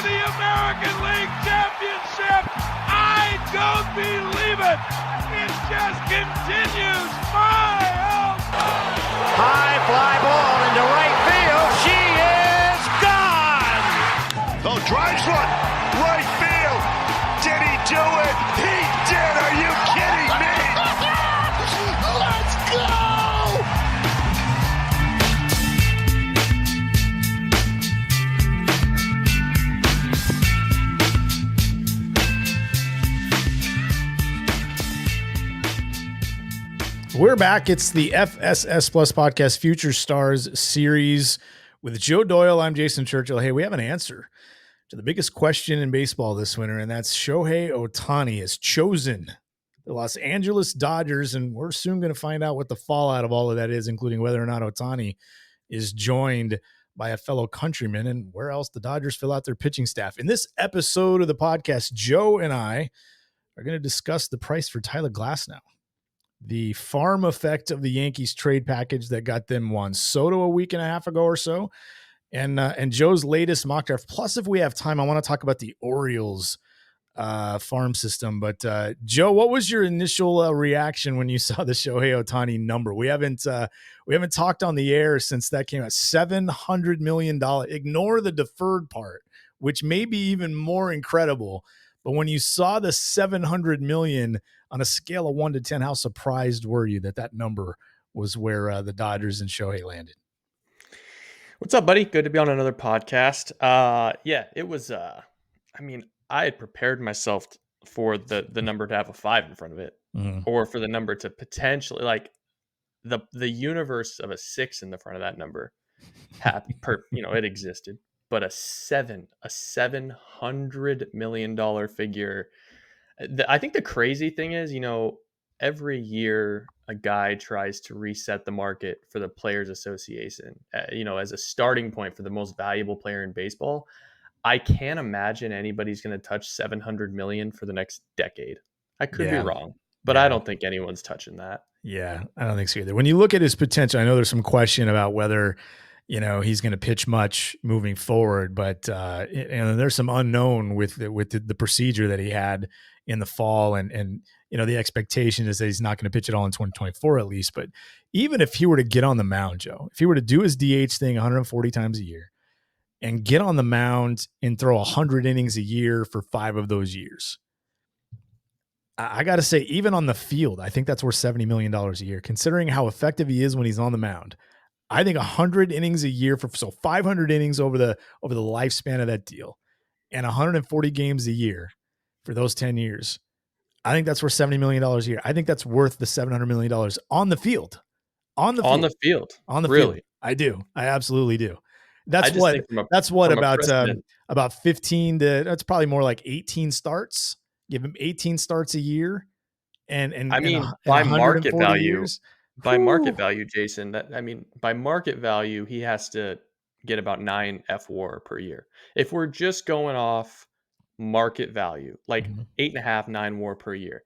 the American League Championship. I don't believe it. It just continues. My, oh, my. High fly ball into right field. She is gone. Oh, drives one. Right field. Did he do it? He did. Are you kidding me? Let's go. We're back. It's the FSS Plus Podcast Future Stars series with Joe Doyle. I'm Jason Churchill. Hey, we have an answer to the biggest question in baseball this winter, and that's Shohei Ohtani has chosen the Los Angeles Dodgers, and we're soon going to find out what the fallout of all of that is, including whether or not Ohtani is joined by a fellow countryman and where else the Dodgers fill out their pitching staff. In this episode of the podcast, Joe and I are going to discuss the price for Tyler Glasnow, the farm effect of the Yankees trade package that got them Juan Soto a week and a half ago or so, and Joe's latest mock draft. Plus, if we have time, I want to talk about the Orioles farm system. But Joe, what was your initial reaction when you saw the Shohei Ohtani number? We haven't talked on the air since that came out. $700 million. Ignore the deferred part, which may be even more incredible. But when you saw the $700 million on a scale of 1 to 10, how surprised were you that number was where the Dodgers and Shohei landed? What's up, buddy? Good to be on another podcast. Yeah, it was. I had prepared myself for the number to have a 5 in front of it, or for the number to potentially, like, the universe of a 6 in the front of that number. It existed, but a $700 million figure. I think the crazy thing is, every year a guy tries to reset the market for the Players Association, as a starting point for the most valuable player in baseball. I can't imagine anybody's going to touch 700 million for the next decade. I could be wrong, but I don't think anyone's touching that. Yeah, I don't think so either. When you look at his potential, I know there's some question about whether he's going to pitch much moving forward, but and there's some unknown with the procedure that he had in the fall, and the expectation is that he's not going to pitch it all in 2024 at least. But even if he were to get on the mound, Joe, if he were to do his DH thing 140 times a year and get on the mound and throw 100 innings a year for 5 of those years, I got to say, even on the field, I think that's worth $70 million a year, considering how effective he is when he's on the mound. I think 100 innings a year so 500 innings over the lifespan of that deal, and 140 games a year for those 10 years. I think that's worth $70 million a year. I think that's worth the $700 million on the field. On the field. Really? I do. I absolutely do. That's about 15 to, that's probably more like 18 starts. Give him 18 starts a year. And by market value, years. By market value, Jason, by market value, he has to get about 9 FWAR per year. If we're just going off market value, like 8.5, 9 WAR per year,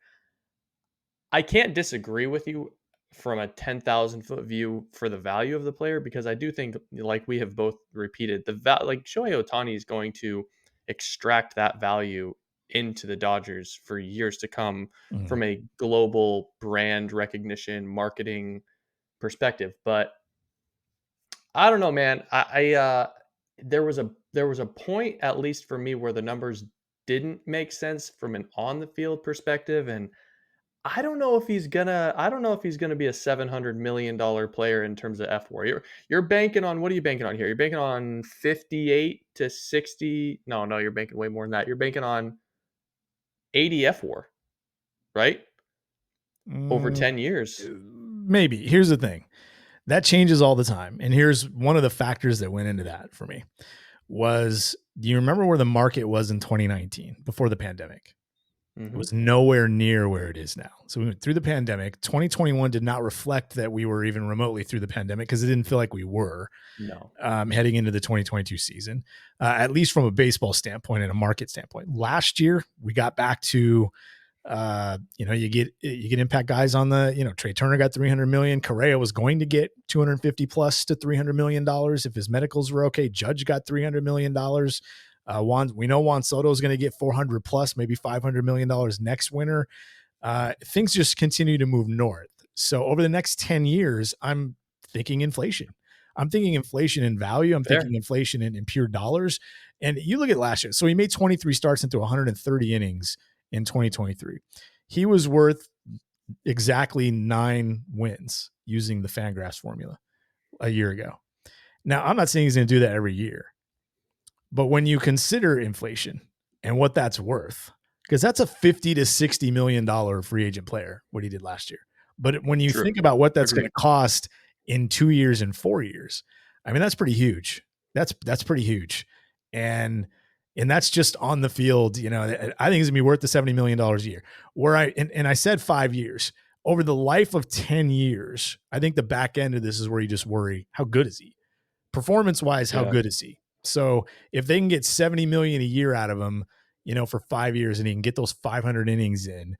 I can't disagree with you from a 10,000 foot view for the value of the player, because I do think, like we have both repeated, like Shohei Ohtani is going to extract that value into the Dodgers for years to come from a global brand recognition, marketing perspective. But I don't know, man. There was a point, at least for me, where the numbers didn't make sense from an on the field perspective, and I don't know if he's gonna be a $700 million player in terms of FWAR. You're banking on, what are you banking on here? You're banking on 58 to 60. No, you're banking way more than that. You're banking on 80 FWAR, right? Over 10 years. Maybe. Here's the thing. That changes all the time. And here's one of the factors that went into that for me was, do you remember where the market was in 2019 before the pandemic? It was nowhere near where it is now. So we went through the pandemic. 2021 did not reflect that we were even remotely through the pandemic, because it didn't feel like we were heading into the 2022 season, at least from a baseball standpoint and a market standpoint. Last year, we got back to, you get impact guys on the, Trey Turner got $300 million. Correa was going to get 250 plus to $300 million if his medicals were okay. Judge got $300 million. We know Juan Soto is going to get 400 plus, maybe $500 million next winter. Things just continue to move north. So over the next 10 years, I'm thinking inflation. I'm thinking inflation in value. I'm thinking inflation in pure dollars. And you look at last year. So he made 23 starts into 130 innings in 2023. He was worth exactly 9 wins using the Fangraphs formula a year ago. Now, I'm not saying he's going to do that every year, but when you consider inflation and what that's worth, because that's a $50 to $60 million free agent player, what he did last year. But when you think about what that's going to cost in 2 years and 4 years, I mean, that's pretty huge. That's pretty huge. And that's just on the field. You know, I think it's gonna be worth the $70 million a year. And I said 5 years. Over the life of 10 years, I think the back end of this is where you just worry, how good is he? Performance-wise, how good is he? So if they can get $70 million a year out of him, you know, for 5 years, and he can get those 500 innings in,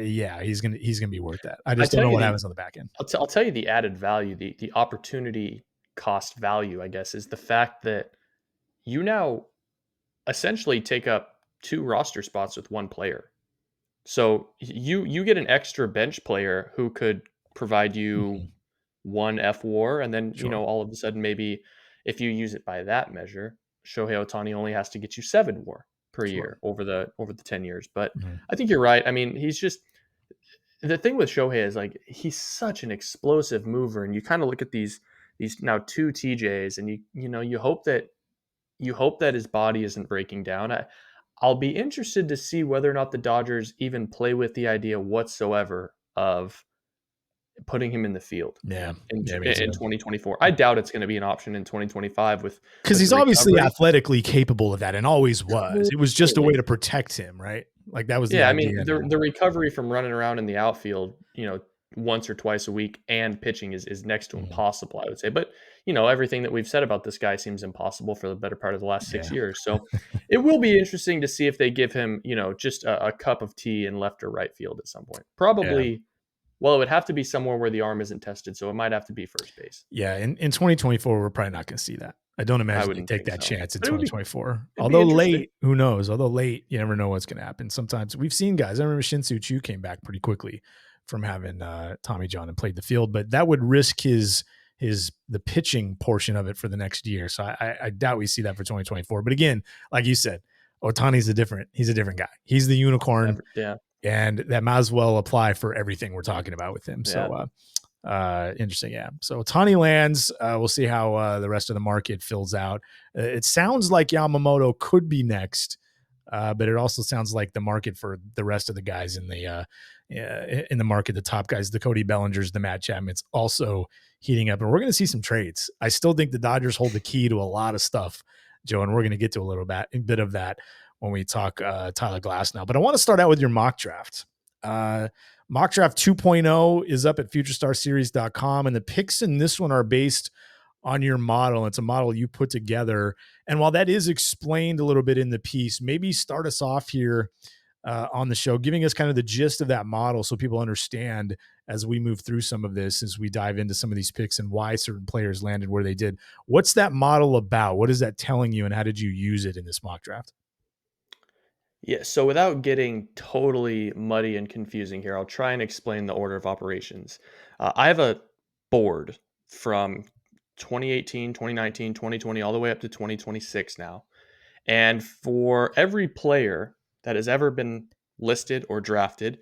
he's gonna be worth that. I just don't know what happens on the back end. I'll tell you the added value, the opportunity cost value, I guess, is the fact that you now essentially take up 2 roster spots with 1 player. So you get an extra bench player who could provide you 1 FWAR, and then, you know, all of a sudden, maybe if you use it by that measure, Shohei Ohtani only has to get you 7 WAR per year over the 10 years. But I think you're right. I mean, he's just, the thing with Shohei is, like, he's such an explosive mover, and you kind of look at these now 2 TJs, and you hope that his body isn't breaking down. I'll be interested to see whether or not the Dodgers even play with the idea whatsoever of putting him in the field in 2024. I doubt it's going to be an option in 2025 because he's obviously athletically capable of that and always was. It was just a way to protect him, right? Like that was the idea. I mean, the recovery from running around in the outfield, you know, once or twice a week and pitching is next to impossible, I would say. But, you know, everything that we've said about this guy seems impossible for the better part of the last 6 years. So it will be interesting to see if they give him, you know, just a cup of tea in left or right field at some point. Probably, well, it would have to be somewhere where the arm isn't tested. So it might have to be first base. Yeah. In 2024, we're probably not going to see that. I don't imagine they take that chance in 2024. Although late, who knows? Although late, you never know what's going to happen. Sometimes we've seen guys. I remember Shin-Soo Choo came back pretty quickly from having Tommy John and played the field, but that would risk the pitching portion of it for the next year. So I doubt we see that for 2024. But again, like you said, Ohtani's he's a different guy. He's the unicorn. And that might as well apply for everything we're talking about with him. So interesting. Yeah. So Ohtani lands. We'll see how the rest of the market fills out. It sounds like Yamamoto could be next. But it also sounds like the market for the rest of the guys in the market, the top guys, the Cody Bellingers, the Matt Chapmans, also heating up. And we're going to see some trades. I still think the Dodgers hold the key to a lot of stuff, Joe, and we're going to get to a bit of that when we talk Tyler Glasnow. But I want to start out with your mock draft. Mock draft 2.0 is up at futurestarseries.com, and the picks in this one are based on your model. It's a model you put together. And while that is explained a little bit in the piece, maybe start us off here on the show, giving us kind of the gist of that model so people understand as we move through some of this, as we dive into some of these picks and why certain players landed where they did. What's that model about? What is that telling you, and how did you use it in this mock draft? Yeah, so without getting totally muddy and confusing here, I'll try and explain the order of operations. I have a board from 2018, 2019, 2020, all the way up to 2026 now. And for every player that has ever been listed or drafted,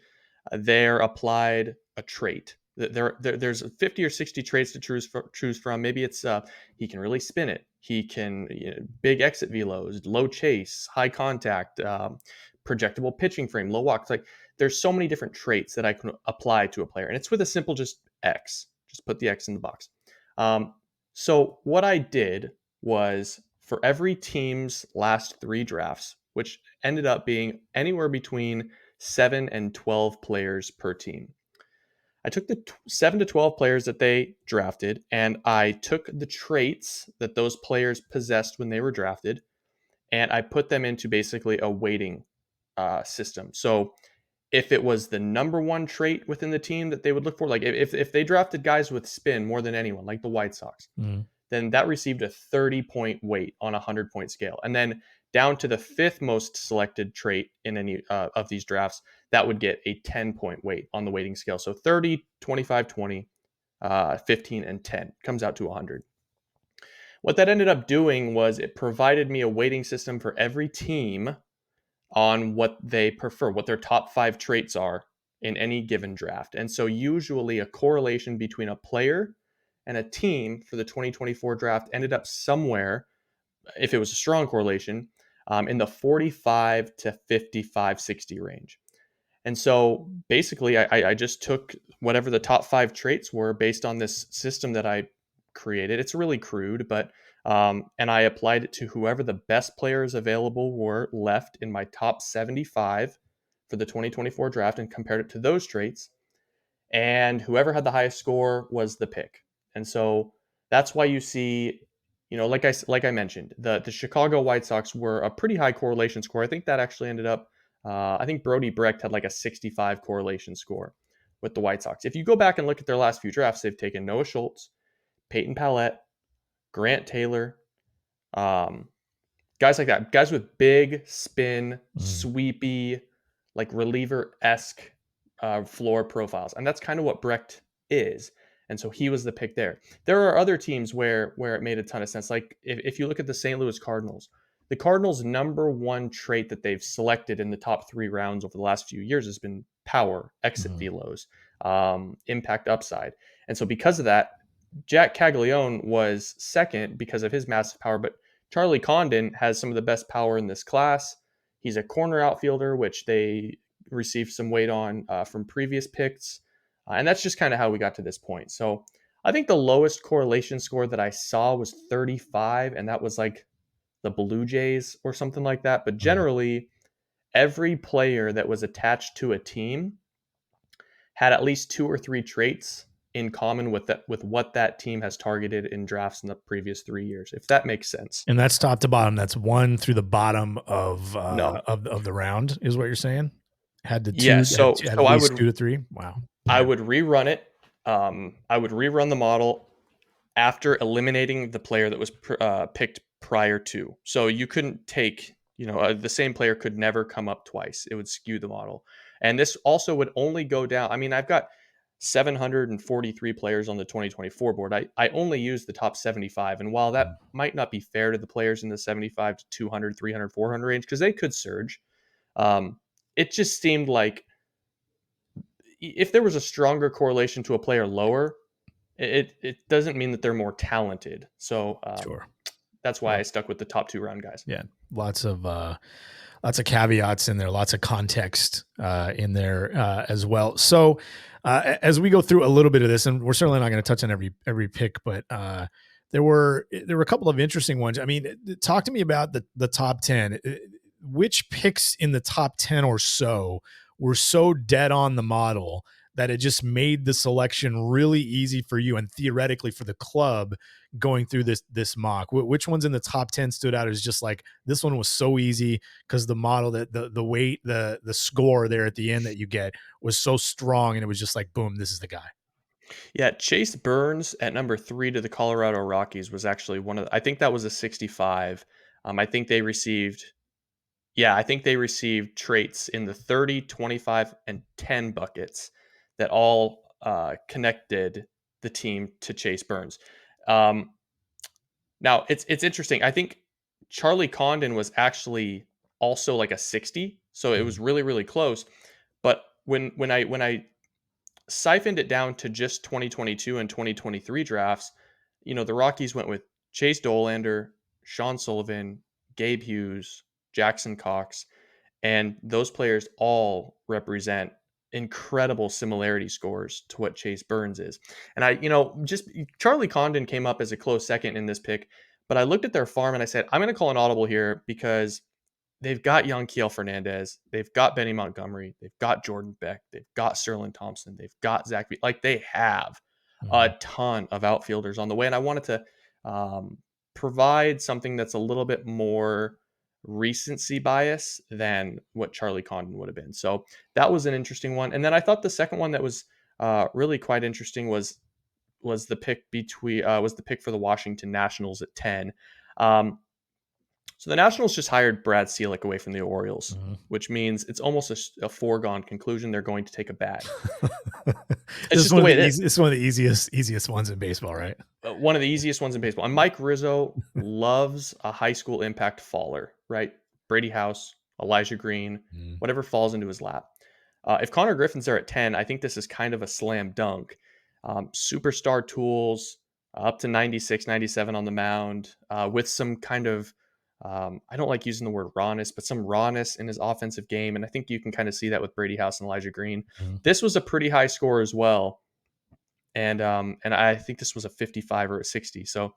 they're applied a trait. There's 50 or 60 traits to choose from. Maybe it's he can really spin it. He can big exit velos, low chase, high contact, projectable pitching frame, low walks. Like there's so many different traits that I can apply to a player, and it's with a simple just X. Just put the X in the box. So what I did was for every team's last 3 drafts, which ended up being anywhere between 7 and 12 players per team. I took the 7 to 12 players that they drafted, and I took the traits that those players possessed when they were drafted, and I put them into basically a weighting system. So if it was the number 1 trait within the team that they would look for, like if they drafted guys with spin more than anyone, like the White Sox, then that received a 30-point weight on a 100-point scale. And then down to the 5th most selected trait in any of these drafts, that would get a 10-point weight on the weighting scale. So 30, 25, 20, 15, and 10 comes out to 100. What that ended up doing was it provided me a weighting system for every team on what they prefer, what their top 5 traits are in any given draft. And so usually a correlation between a player and a team for the 2024 draft ended up somewhere, if it was a strong correlation, in the 45 to 55, 60 range. And so basically, I just took whatever the top 5 traits were based on this system that I created. It's really crude, but and I applied it to whoever the best players available were left in my top 75 for the 2024 draft and compared it to those traits. And whoever had the highest score was the pick. And so that's why you see, like I mentioned, the Chicago White Sox were a pretty high correlation score. I think that actually ended up, I think Brody Brecht had like a 65 correlation score with the White Sox. If you go back and look at their last few drafts, they've taken Noah Schultz, Peyton Pallette, Grant Taylor, guys like that, guys with big spin, sweepy, like reliever-esque floor profiles. And that's kind of what Brecht is. And so he was the pick there. There are other teams where it made a ton of sense. Like if you look at the St. Louis Cardinals, the Cardinals' number one trait that they've selected in the top 3 rounds over the last few years has been power, exit velos, impact upside. And so because of that, Jack Caglione was second because of his massive power, but Charlie Condon has some of the best power in this class. He's a corner outfielder, which they received some weight on from previous picks. And that's just kind of how we got to this point. So I think the lowest correlation score that I saw was 35, and that was like the Blue Jays or something like that. But generally, every player that was attached to a team had at least 2 or 3 traits in common with what that team has targeted in drafts in the previous 3 years, if that makes sense. And that's top to bottom. That's 1 through the bottom of No. of the round, is what you're saying? Had the 2, Yeah, so had at I least would 2 to 3. Wow. I would rerun it. I would rerun the model after eliminating the player that was picked prior to. So you couldn't take, the same player could never come up twice. It would skew the model. And this also would only go down. I mean, I've got 743 players on the 2024 board. I only use the top 75. And while that might not be fair to the players in the 75 to 200, 300, 400 range, because they could surge, it just seemed like if there was a stronger correlation to a player lower, it doesn't mean that they're more talented. So Sure. that's why I stuck with the top 2 round guys. Yeah, lots of caveats in there, lots of context in there as well. So as we go through a little bit of this, and we're certainly not going to touch on every pick, but there were a couple of interesting ones. I mean, talk to me about the top 10. Which picks in the top 10 or so were so dead on the model that it just made the selection really easy for you and theoretically for the club going through this mock? Which ones in the top 10 stood out as just like, this one was so easy because the model, that the weight, the score there at the end that you get was so strong, and it was just like, boom, this is the guy. Yeah, Chase Burns at number 3 to the Colorado Rockies was actually I think that was a 65. I think they received traits in the 30, 25, and 10 buckets that all connected the team to Chase Burns. Now it's interesting. I think Charlie Condon was actually also like a 60, so it was really, really close. But when I siphoned it down to just 2022 and 2023 drafts, the Rockies went with Chase Dolander, Sean Sullivan, Gabe Hughes, Jackson Cox, and those players all represent incredible similarity scores to what Chase Burns is. And just Charlie Condon came up as a close second in this pick, but I looked at their farm and I said, I'm going to call an audible here because they've got young Kiel Fernandez, they've got Benny Montgomery, they've got Jordan Beck, they've got Sterling Thompson, they've got Zach. Like, they have a ton of outfielders on the way, and I wanted to provide something that's a little bit more recency bias than what Charlie Condon would have been. So that was an interesting one. And then I thought the second one that was really quite interesting was the pick for the Washington Nationals at 10. So the Nationals just hired Brad Ciolek away from the Orioles, which means it's almost a foregone conclusion they're going to take a bag. It's just the way it is. It's one of the easiest ones in baseball, right? One of the easiest ones in baseball. And Mike Rizzo loves a high school impact faller, right? Brady House, Elijah Green, whatever falls into his lap. If Connor Griffin's there at 10, I think this is kind of a slam dunk. Superstar tools, up to 96, 97 on the mound, with some kind of, I don't like using the word rawness, but some rawness in his offensive game. And I think you can kind of see that with Brady House and Elijah Green. This was a pretty high score as well. And I think this was a 55 or a 60. So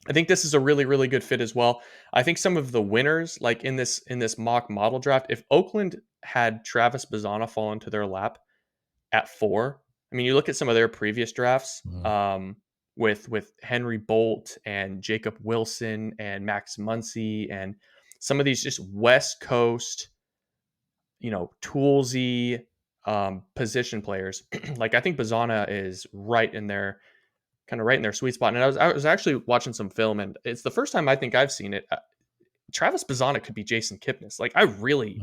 I think this is a really, really good fit as well. I think some of the winners, like in this mock model draft, if Oakland had Travis Bazzana fall into their lap at 4, I mean, you look at some of their previous drafts, with Henry Bolt and Jacob Wilson and Max Muncy and some of these just West Coast, toolsy position players. Like I think Bazzana is right in their sweet spot. And I was actually watching some film, and it's the first time I think I've seen it. Travis Bazzana could be Jason Kipnis. Like I really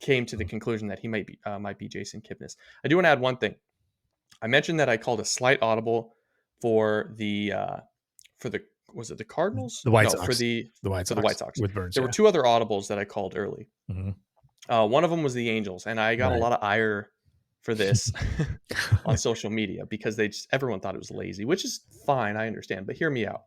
came to the conclusion that he might be Jason Kipnis. I do want to add one thing. I mentioned that I called a slight audible for the was it the Cardinals? The White Sox. For the White Sox. With Burns. There were 2 other audibles that I called early. One of them was the Angels, and I got a lot of ire for this on social media because everyone thought it was lazy, which is fine. I understand, but hear me out.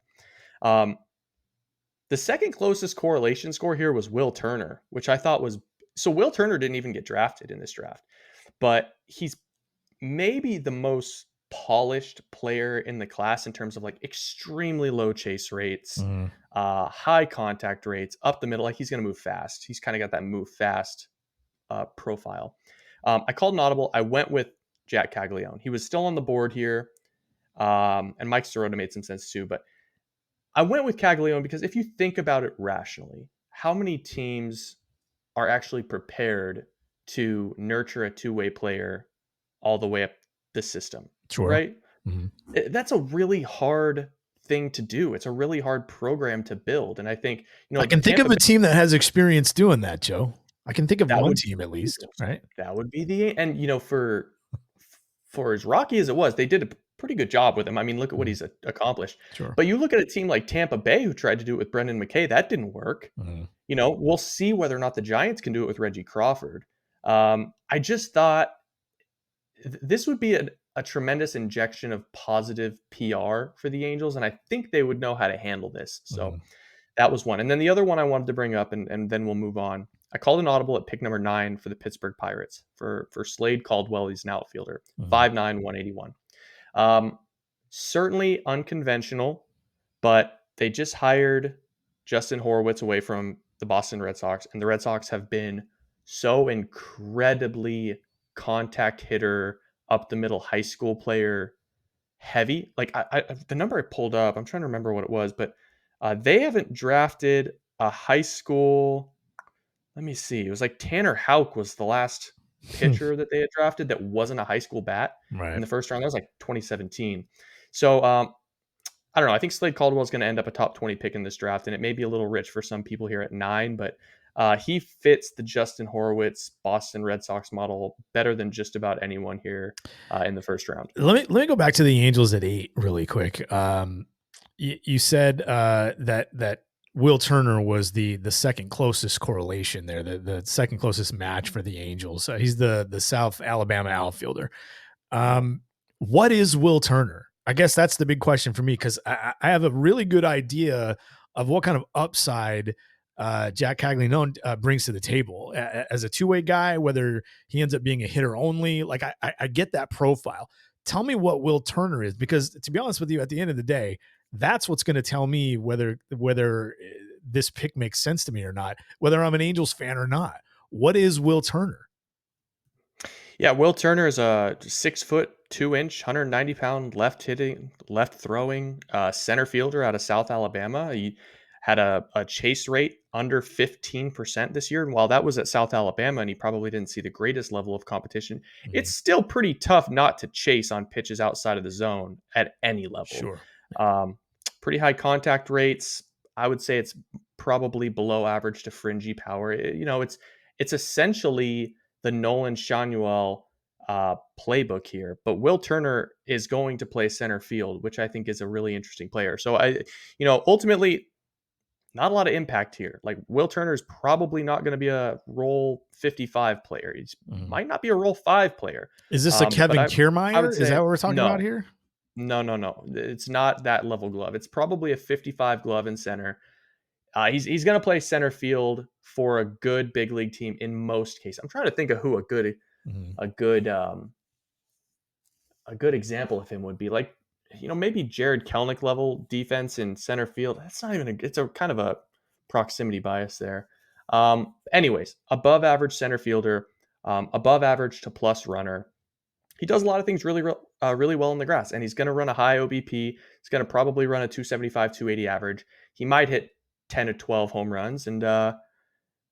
The second closest correlation score here was Will Turner, which I thought was, so Will Turner didn't even get drafted in this draft, but he's maybe the most polished player in the class in terms of like extremely low chase rates, high contact rates, up the middle. Like he's going to move fast. He's kind of got that move fast profile. I called an audible. I went with Jack Caglione. He was still on the board here. And Mike Sirota made some sense too, but I went with Caglione because if you think about it rationally, how many teams are actually prepared to nurture a two-way player all the way up the system? Sure. Right? That's a really hard thing to do. It's a really hard program to build. And I think, I can think of a team that has experience doing that, Joe. I can think of one team at least, right? That would be and for as rocky as it was, they did a pretty good job with him. I mean, look at what he's accomplished. Sure. But you look at a team like Tampa Bay who tried to do it with Brendan McKay, that didn't work. We'll see whether or not the Giants can do it with Reggie Crawford. I just thought this would be a tremendous injection of positive PR for the Angels, and I think they would know how to handle this. So that was one. And then the other one I wanted to bring up, and then we'll move on. I called an audible at pick number 9 for the Pittsburgh Pirates for Slade Caldwell. He's an outfielder, 5'9", 181. Certainly unconventional, but they just hired Justin Horwitz away from the Boston Red Sox, and the Red Sox have been so incredibly contact hitter, up the middle high school player heavy. Like the number I pulled up, I'm trying to remember what it was, but they haven't drafted a high school. Let me see. It was like Tanner Houck was the last pitcher that they had drafted that wasn't a high school bat in the first round. That was like 2017. So I don't know. I think Slade Caldwell is going to end up a top 20 pick in this draft, and it may be a little rich for some people here at 9, but he fits the Justin Horwitz Boston Red Sox model better than just about anyone here in the first round. Let me go back to the Angels at 8 really quick. You said that Will Turner was the second closest correlation there, the second closest match for the Angels. He's the South Alabama outfielder. What is Will Turner? I guess that's the big question for me, because I have a really good idea of what kind of upside Jack Caglione brings to the table as a two-way guy, whether he ends up being a hitter only. Like I get that profile. Tell me what Will Turner is, because to be honest with you, at the end of the day, that's what's going to tell me whether this pick makes sense to me or not, whether I'm an Angels fan or not. What is Will Turner? Yeah, Will Turner is a 6'2", 190-pound left throwing center fielder out of South Alabama. had a chase rate under 15% this year. And while that was at South Alabama and he probably didn't see the greatest level of competition, it's still pretty tough not to chase on pitches outside of the zone at any level. Sure. Um, Pretty high contact rates. I would say it's probably below average to fringy power. It's essentially the Nolan Shanuel playbook here. But Will Turner is going to play center field, which I think is a really interesting player. So ultimately, not a lot of impact here. Like Will Turner is probably not going to be a role 55 player. He might not be a role 5 player. Is this a Kevin I Kiermaier? would say Is that what we're talking about here? No. It's not that level glove. It's probably a 55 glove in center. He's going to play center field for a good big league team in most cases. I'm trying to think of who a good example of him would be. Like, maybe Jared Kelnick level defense in center field. That's not even it's a kind of a proximity bias there. Anyways, above average center fielder, above average to plus runner. He does a lot of things really well in the grass, and he's going to run a high OBP. He's going to probably run a 275, 280 average. He might hit 10 to 12 home runs, and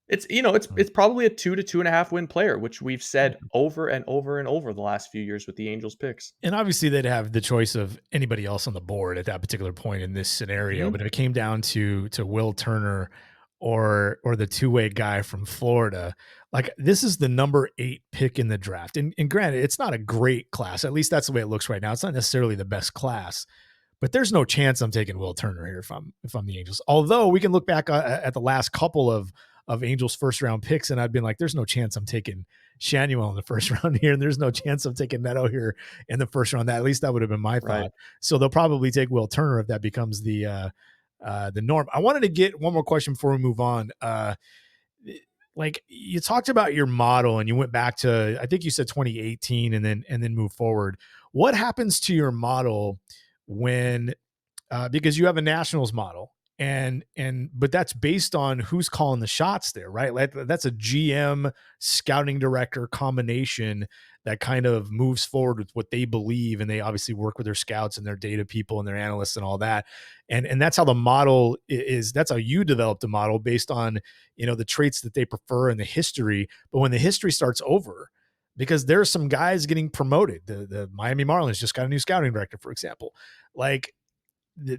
it's probably a 2 to 2.5 win player, which we've said over and over and over the last few years with the Angels picks. And obviously they'd have the choice of anybody else on the board at that particular point in this scenario. But if it came down to Will Turner or the two-way guy from Florida, like this is the number 8 pick in the draft. And granted, it's not a great class. At least that's the way it looks right now. It's not necessarily the best class, but there's no chance I'm taking Will Turner here if I'm the Angels. Although we can look back at the last couple of Angels first round picks, and I've been like, there's no chance I'm taking Shanuel in the first round here, and there's no chance I'm taking Neto here in the first round. At least that would have been my thought. Right. So they'll probably take Will Turner if that becomes the norm. I wanted to get one more question before we move on. Like you talked about your model and you went back to, I think you said 2018 and then move forward. What happens to your model when, because you have a Nationals model but that's based on who's calling the shots there, right? Like that's a GM scouting director combination that kind of moves forward with what they believe. And they obviously work with their scouts and their data people and their analysts and all that. And that's how the model is. That's how you develop the model based on, the traits that they prefer and the history. But when the history starts over, because there are some guys getting promoted, the Miami Marlins just got a new scouting director, for example, like,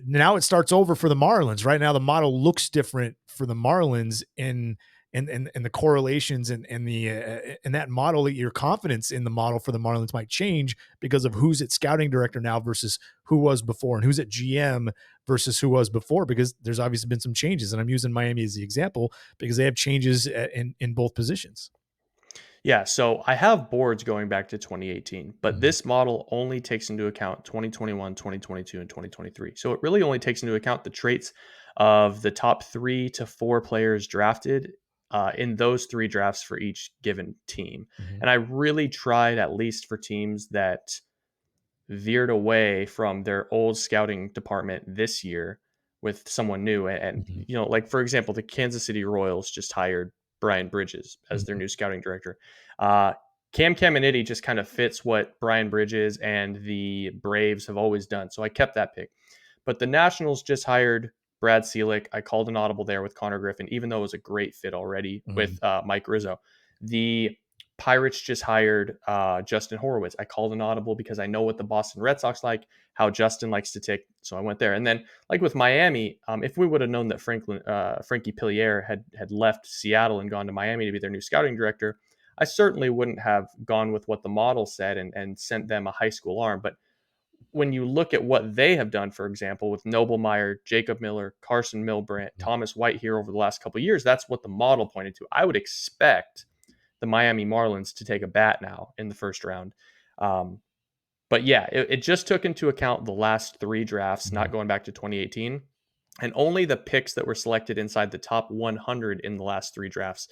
now it starts over for the Marlins. Right now, the model looks different for the Marlins, and the correlations and that model, your confidence in the model for the Marlins might change because of who's at scouting director now versus who was before, and who's at GM versus who was before, because there's obviously been some changes. And I'm using Miami as the example because they have changes in both positions. Yeah, so I have boards going back to 2018, but this model only takes into account 2021, 2022, and 2023. So it really only takes into account the traits of the top 3 to 4 players drafted in those 3 drafts for each given team. And I really tried, at least for teams that veered away from their old scouting department this year with someone new. And like, for example, the Kansas City Royals just hired Brian Bridges as their new scouting director. Cam Caminiti just kind of fits what Brian Bridges and the Braves have always done. So I kept that pick. But the Nationals just hired Brad Selick. I called an audible there with Connor Griffin, even though it was a great fit already with Mike Rizzo. The Pirates just hired Justin Horowitz. I called an audible because I know what the Boston Red Sox like, how Justin likes to take. So I went there. And then, like with Miami, if we would have known that Frankie Pillier had left Seattle and gone to Miami to be their new scouting director, I certainly wouldn't have gone with what the model said and sent them a high school arm. But when you look at what they have done, for example, with Noblemeyer, Jacob Miller, Carson Milbrandt, Thomas White here over the last couple of years, that's what the model pointed to. I would expect the Miami Marlins to take a bat now in the first round. But yeah, it just took into account the last 3 drafts, not going back to 2018, and only the picks that were selected inside the top 100 in the last 3 drafts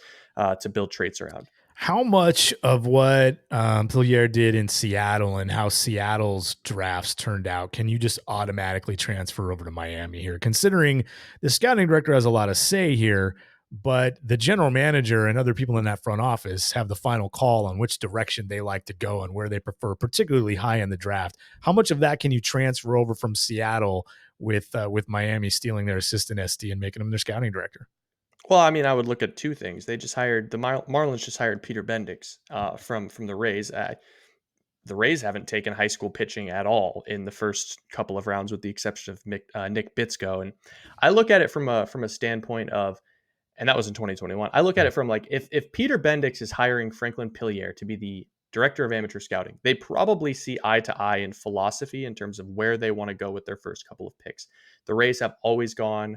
to build traits around. How much of what Pillier did in Seattle and how Seattle's drafts turned out can you just automatically transfer over to Miami here, considering the scouting director has a lot of say here, but the general manager and other people in that front office have the final call on which direction they like to go and where they prefer, particularly high in the draft? How much of that can you transfer over from Seattle with Miami stealing their assistant SD and making him their scouting director. Well, I mean, I would look at two things. They just hired the Marlins just hired Peter Bendix from the Rays. The Rays haven't taken high school pitching at all in the first couple of rounds, with the exception of Nick Bitsko. And I look at it from a standpoint of, and that was in 2021. I look at it from like, if Peter Bendix is hiring Franklin Pillier to be the director of amateur scouting, they probably see eye to eye in philosophy in terms of where they want to go with their first couple of picks. The Rays have always gone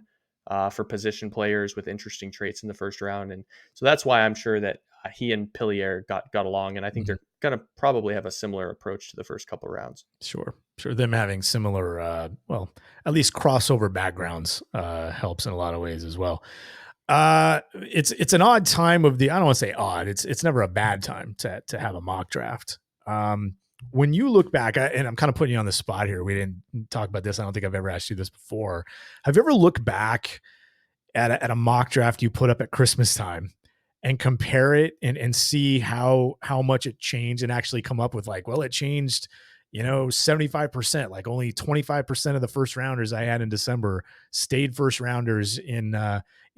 for position players with interesting traits in the first round, and so that's why I'm sure that he and Pillier got along, and I think they're going to probably have a similar approach to the first couple of rounds. Sure. Them having similar, at least crossover backgrounds helps in a lot of ways as well. It's an odd time of the, I don't want to say odd. It's never a bad time to have a mock draft. When you look back, and I'm kind of putting you on the spot here, we didn't talk about this. I don't think I've ever asked you this before. Have you ever looked back at a mock draft you put up at Christmas time and compare it and see how much it changed, and actually come up with like, well, it changed, 75%, like only 25% of the first rounders I had in December stayed first rounders in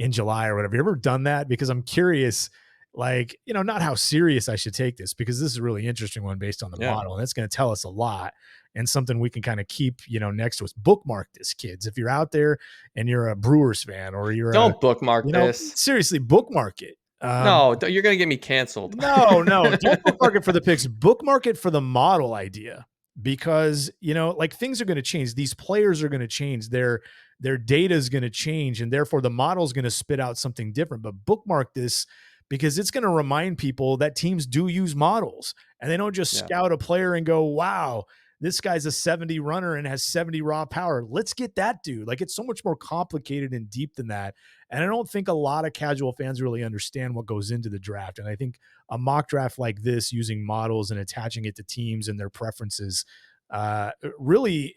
July or whatever? You ever done that? Because I'm curious, like, not how serious I should take this, because this is a really interesting one based on the model, and it's going to tell us a lot, and something we can kind of keep, next to us. Bookmark this, kids. If you're out there and you're a Brewers fan, or don't bookmark this. Seriously, bookmark it. No, you're going to get me canceled. No, don't bookmark it for the picks. Bookmark it for the model idea, because, like, things are going to change. These players are going to change. Their data is going to change, and therefore the model is going to spit out something different. But bookmark this, because it's going to remind people that teams do use models, and they don't just scout a player and go, wow, this guy's a 70 runner and has 70 raw power. Let's get that dude. Like, it's so much more complicated and deep than that. And I don't think a lot of casual fans really understand what goes into the draft. And I think a mock draft like this, using models and attaching it to teams and their preferences, really,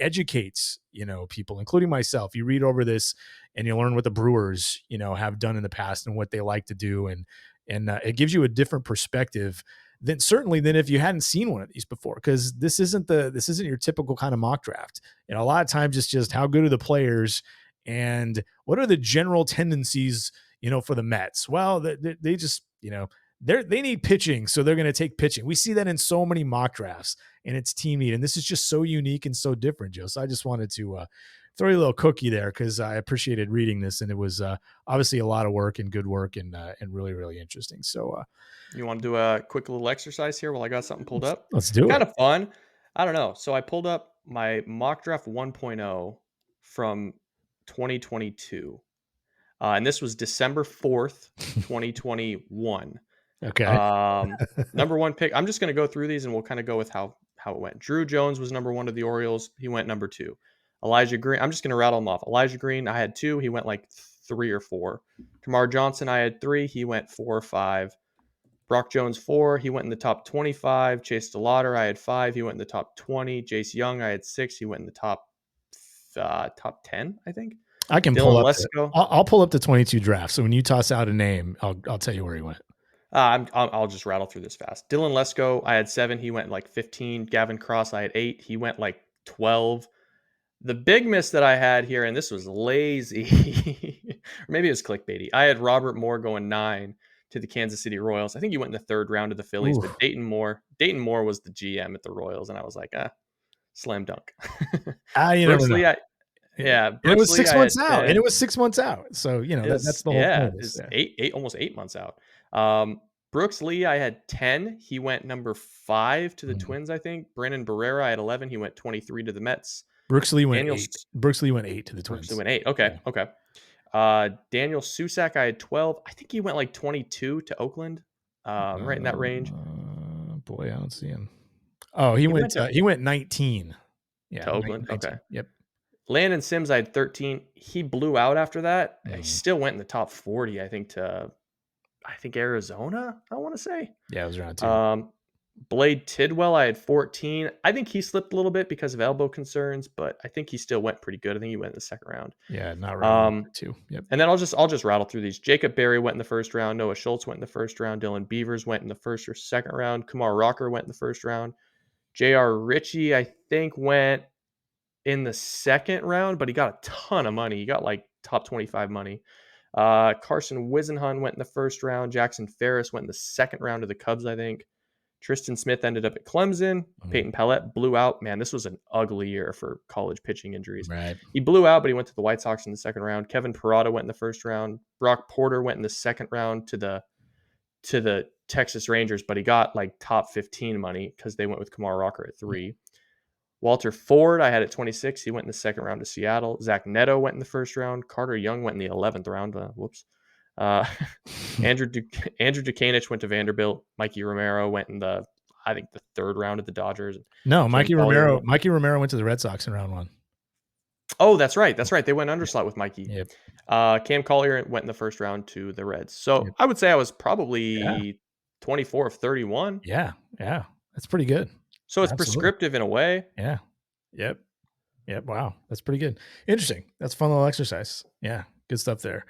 educates, people, including myself. You read over this and you learn what the Brewers, have done in the past and what they like to do. And it gives you a different perspective than if you hadn't seen one of these before, because this isn't your typical kind of mock draft. A lot of times it's just how good are the players and what are the general tendencies, for the Mets. Well, they just, they need pitching, so they're going to take pitching. We see that in so many mock drafts, and it's team need. And this is just so unique and so different, Joe. So I just wanted to throw you a little cookie there, because I appreciated reading this, and it was obviously a lot of work and good work, and really, really interesting. So you want to do a quick little exercise here while I got something pulled up? Let's do it. Kind of fun. I don't know. So I pulled up my mock draft 1.0 from 2022. And this was December 4th, 2021. Okay. Number one pick. I'm just going to go through these and we'll kind of go with how it went. Drew Jones was number 1 of the Orioles. He went number 2. Elijah Green. I'm just going to rattle them off. Elijah Green, I had 2. He went like 3 or 4. Tamar Johnson, I had 3. He went 4 or 5. Brock Jones, 4. He went in the top 25. Chase DeLauder, I had 5. He went in the top 20. Jace Young, I had 6. He went in the top 10, I think. I can Dylan pull up. Lesko. I'll pull up the 22 draft. So when you toss out a name, I'll tell you where he went. I'll just rattle through this fast. Dylan Lesko, I had 7. He went like 15. Gavin Cross, I had 8. He went like 12. The big miss that I had here, and this was lazy, or maybe it was clickbaity. I had Robert Moore going 9 to the Kansas City Royals. I think he went in the 3rd round of the Phillies, but Dayton Moore was the GM at the Royals, and I was like, slam dunk. You never know. It was 6 months out, and it was 6 months out. So, that's the whole point. It's almost 8 months out. Brooks Lee, I had 10. He went number 5 to the Twins, I think. Brandon Barrera, I had 11. He went 23 to the Mets. Brooks Lee went 8. Brooks Lee went 8 to the Twins. Brooks Lee went 8. Okay. Yeah. Okay. Daniel Susak, I had 12. I think he went like 22 to Oakland, right in that range. Boy, I don't see him. Oh, he went 19. Yeah, to Oakland. 19. Okay. Yep. Landon Sims, I had 13. He blew out after that. He still went in the top 40, I think, to Arizona, I want to say. Yeah, it was around 2. Blade Tidwell, I had 14. I think he slipped a little bit because of elbow concerns, but I think he still went pretty good. I think he went in the 2nd round. Yeah, not right. 2. Yep. And then I'll just rattle through these. Jacob Berry went in the 1st round. Noah Schultz went in the 1st round. Dylan Beavers went in the 1st or 2nd round. Kumar Rocker went in the 1st round. J.R. Ritchie, I think, went in the second round, but he got a ton of money. He got like top 25 money. Carson Wisenhunt went in the first round. Jackson Ferris went in the second round to the Cubs, I think. Tristan Smith ended up at Clemson. Peyton Pallette blew out. Man, this was an ugly year for college pitching injuries. Right. He blew out, but he went to the White Sox in the second round. Kevin Parada went in the first round. Brock Porter went in the second round to the Texas Rangers, but he got like top 15 money because they went with Kumar Rocker at 3. Walter Ford, I had at 26. He went in the second round to Seattle. Zach Neto went in the first round. Carter Young went in the 11th round. Whoops. Andrew Dukanich went to Vanderbilt. Mikey Romero went in the third round of the Dodgers. No, Cam Mikey Collier Romero went to the Red Sox in round 1. Oh, that's right. They went underslot with Mikey. Yep. Cam Collier went in the first round to the Reds. So Yep. I would say I was probably 24 of 31. Yeah. That's pretty good. So it's Absolutely. prescriptive in a way. Yeah. Yep. Wow. That's pretty good. Interesting. That's a fun little exercise. Yeah. Good stuff there.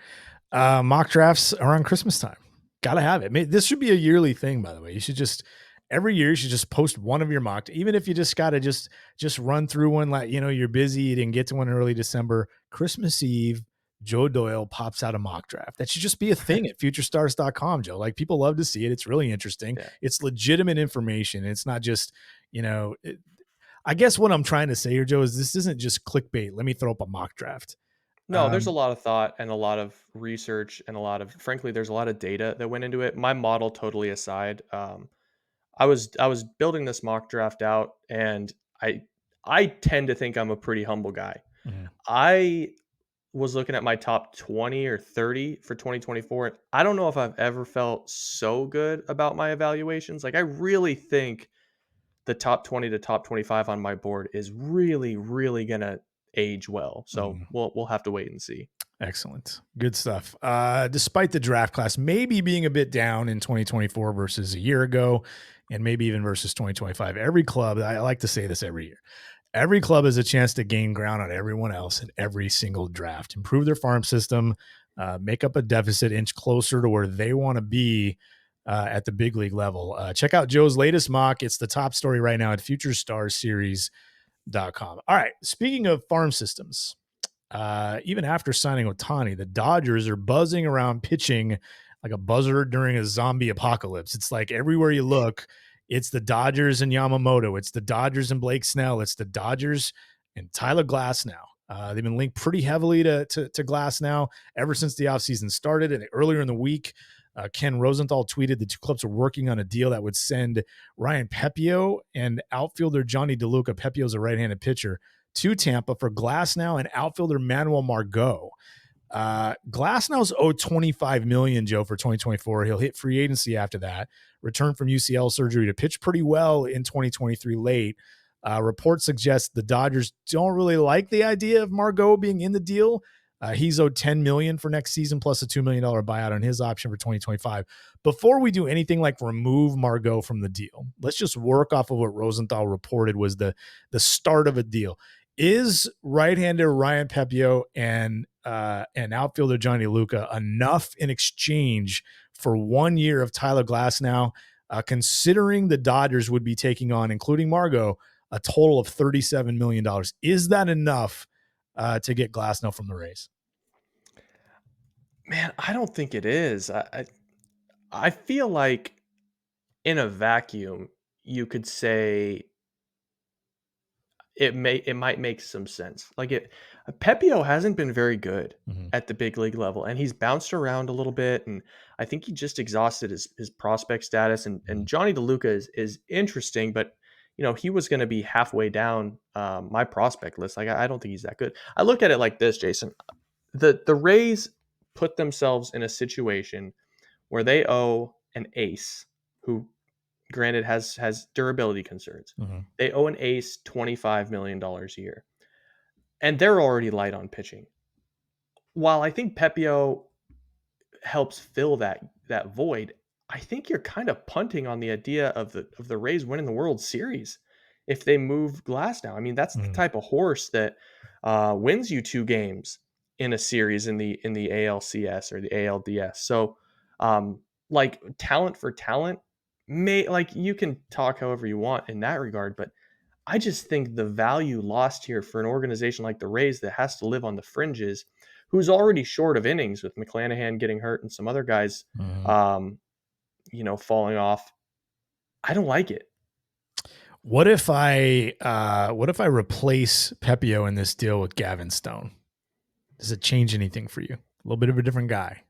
Mock drafts around Christmas time. Gotta have it. This should be a yearly thing, by the way. You should just every year you should just post one of your mock, even if you just gotta just run through one, like, you're busy, you didn't get to one in early December. Christmas Eve, Joe Doyle pops out a mock draft. That should just be a thing at futurestars.com, Joe. Like, people love to see it. It's really interesting. Yeah. It's legitimate information. It's not just, I guess what I'm trying to say here, Joe, is this isn't just clickbait. Let me throw up a mock draft. No, there's a lot of thought and a lot of research and frankly, there's a lot of data that went into it. My model totally aside, I was building this mock draft out, and I tend to think I'm a pretty humble guy. Mhm. I was looking at my top 20 or 30 for 2024. And I don't know if I've ever felt so good about my evaluations. Like, I really think the top 20 to top 25 on my board is really, really going to age well. So we'll have to wait and see. Excellent. Good stuff. Despite the draft class maybe being a bit down in 2024 versus a year ago, and maybe even versus 2025, every club, I like to say this every year, every club has a chance to gain ground on everyone else in every single draft, improve their farm system, make up a deficit, inch closer to where they want to be at the big league level. Check out Joe's latest mock. It's the top story right now at futurestarsseries.com. All right. Speaking of farm systems, even after signing Ohtani, the Dodgers are buzzing around pitching like a buzzard during a zombie apocalypse. It's like everywhere you look, it's the Dodgers and Yamamoto. It's the Dodgers and Blake Snell. It's the Dodgers and Tyler Glasnow. They've been linked pretty heavily to Glasnow ever since the offseason started. And earlier in the week, Ken Rosenthal tweeted the two clubs are working on a deal that would send Ryan Pepio and outfielder Johnny DeLuca. Pepio's a right-handed pitcher to Tampa for Glasnow and outfielder Manuel Margot. Glasnow's owed $25 million, Joe, for 2024. He'll hit free agency after that. Return from UCL surgery to pitch pretty well in 2023 late. Reports suggest the Dodgers don't really like the idea of Margot being in the deal. He's owed $10 million for next season plus a $2 million buyout on his option for 2025. Before we do anything like remove Margot from the deal, let's just work off of what Rosenthal reported was the start of a deal. Is right-hander Ryan Pepio and outfielder Johnny DeLuca enough in exchange for 1 year of Tyler Glasnow, considering the Dodgers would be taking on, including Margot, a total of $37 million? Is that enough to get Glasnow from the Rays? Man, I don't think it is. I feel like in a vacuum, you could say it might make some sense. Like, Pepio hasn't been very good at the big league level, and he's bounced around a little bit, and I think he just exhausted his prospect status. And Johnny DeLuca is interesting, but he was going to be halfway down my prospect list. Like, I don't think he's that good. I look at it like this, Jason. The Rays put themselves in a situation where they owe an ace who, granted, has durability concerns. They owe an ace $25 million a year, and they're already light on pitching. While I think Pepio helps fill that void, I think you're kind of punting on the idea of the Rays winning the World Series if they move Glasnow. I mean, that's the type of horse that wins you 2 games in a series in the ALCS or the ALDS. So, talent for talent, you can talk however you want in that regard, but I just think the value lost here for an organization like the Rays that has to live on the fringes, who's already short of innings with McClanahan getting hurt and some other guys, Mhm. um, falling off. I don't like it. What if I replace Pepio in this deal with Gavin Stone? Does it change anything for you? A little bit of a different guy.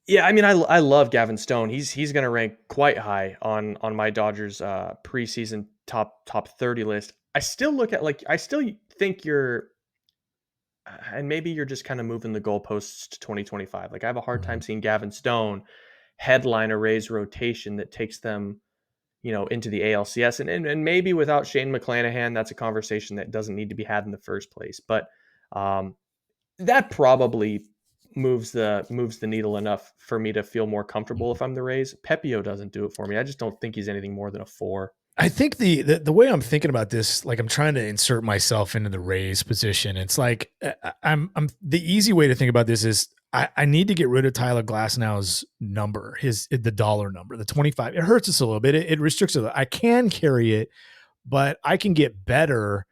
Yeah, I mean, I love Gavin Stone. He's going to rank quite high on my Dodgers preseason top 30 list. I still look at I still think and maybe you're just kind of moving the goalposts to 2025. Like I have a hard time Mhm. seeing Gavin Stone headline a Rays rotation that takes them, into the ALCS. And maybe without Shane McClanahan, that's a conversation that doesn't need to be had in the first place. But um, that probably moves the needle enough for me to feel more comfortable if I'm the Rays. Pepio doesn't do it for me. I just don't think he's anything more than a 4. I think the way I'm thinking about this, like I'm trying to insert myself into the Rays position. It's like I'm the easy way to think about this is I need to get rid of Tyler Glasnow's number, the dollar number, the 25. It hurts us a little bit. It restricts it. I can carry it, but I can get better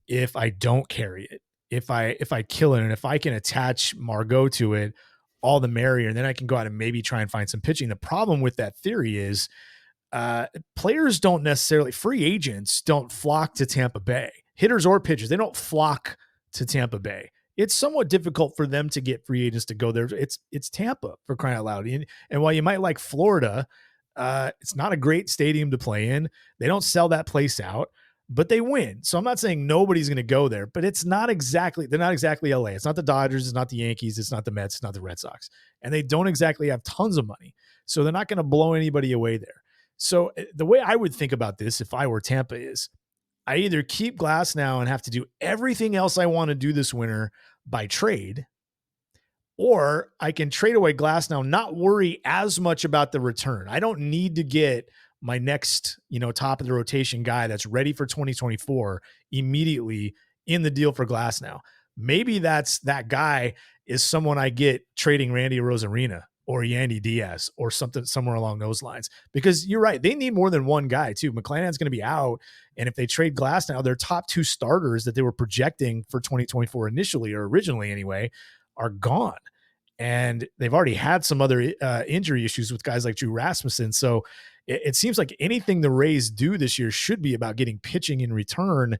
if I don't carry it. If I kill it and if I can attach Margot to it, all the merrier. And then I can go out and maybe try and find some pitching. The problem with that theory is players don't necessarily, free agents don't flock to Tampa Bay, hitters or pitchers. They don't flock to Tampa Bay. It's somewhat difficult for them to get free agents to go there. It's Tampa, for crying out loud. And while you might like Florida, it's not a great stadium to play in. They don't sell that place out, but they win. So I'm not saying nobody's going to go there, but they're not exactly LA. It's not the Dodgers. It's not the Yankees. It's not the Mets. It's not the Red Sox. And they don't exactly have tons of money. So they're not going to blow anybody away there. So the way I would think about this if I were Tampa is I either keep Glasnow and have to do everything else I want to do this winter by trade, or I can trade away Glasnow, not worry as much about the return. I don't need to get my next, top of the rotation guy that's ready for 2024 immediately in the deal for Glasnow. Maybe that guy is someone I get trading Randy Rosarina or Yandy Diaz or something somewhere along those lines. Because you're right, they need more than one guy too. McClanahan's going to be out, and if they trade Glasnow, their top 2 starters that they were projecting for 2024 initially or originally anyway are gone. And they've already had some other injury issues with guys like Drew Rasmussen. So it seems like anything the Rays do this year should be about getting pitching in return.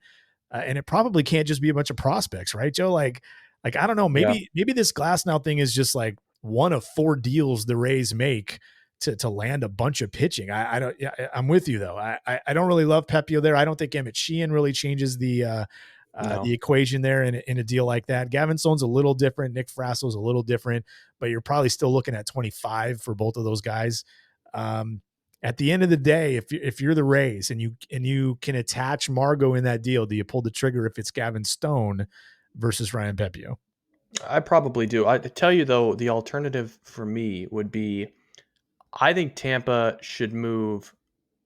And it probably can't just be a bunch of prospects, right, Joe? Like I don't know. Yeah. Maybe this Glasnow thing is just like one of 4 deals the Rays make to land a bunch of pitching. I'm with you though. I don't really love Pepio there. I don't think Emmett Sheehan really changes the No. equation there in a deal like that. Gavin Stone's a little different. Nick Frasso's a little different, but you're probably still looking at 25 for both of those guys. At the end of the day, if you're the Rays and you can attach Margot in that deal, do you pull the trigger if it's Gavin Stone versus Ryan Pepio? I probably do. I tell you though, the alternative for me would be I think Tampa should move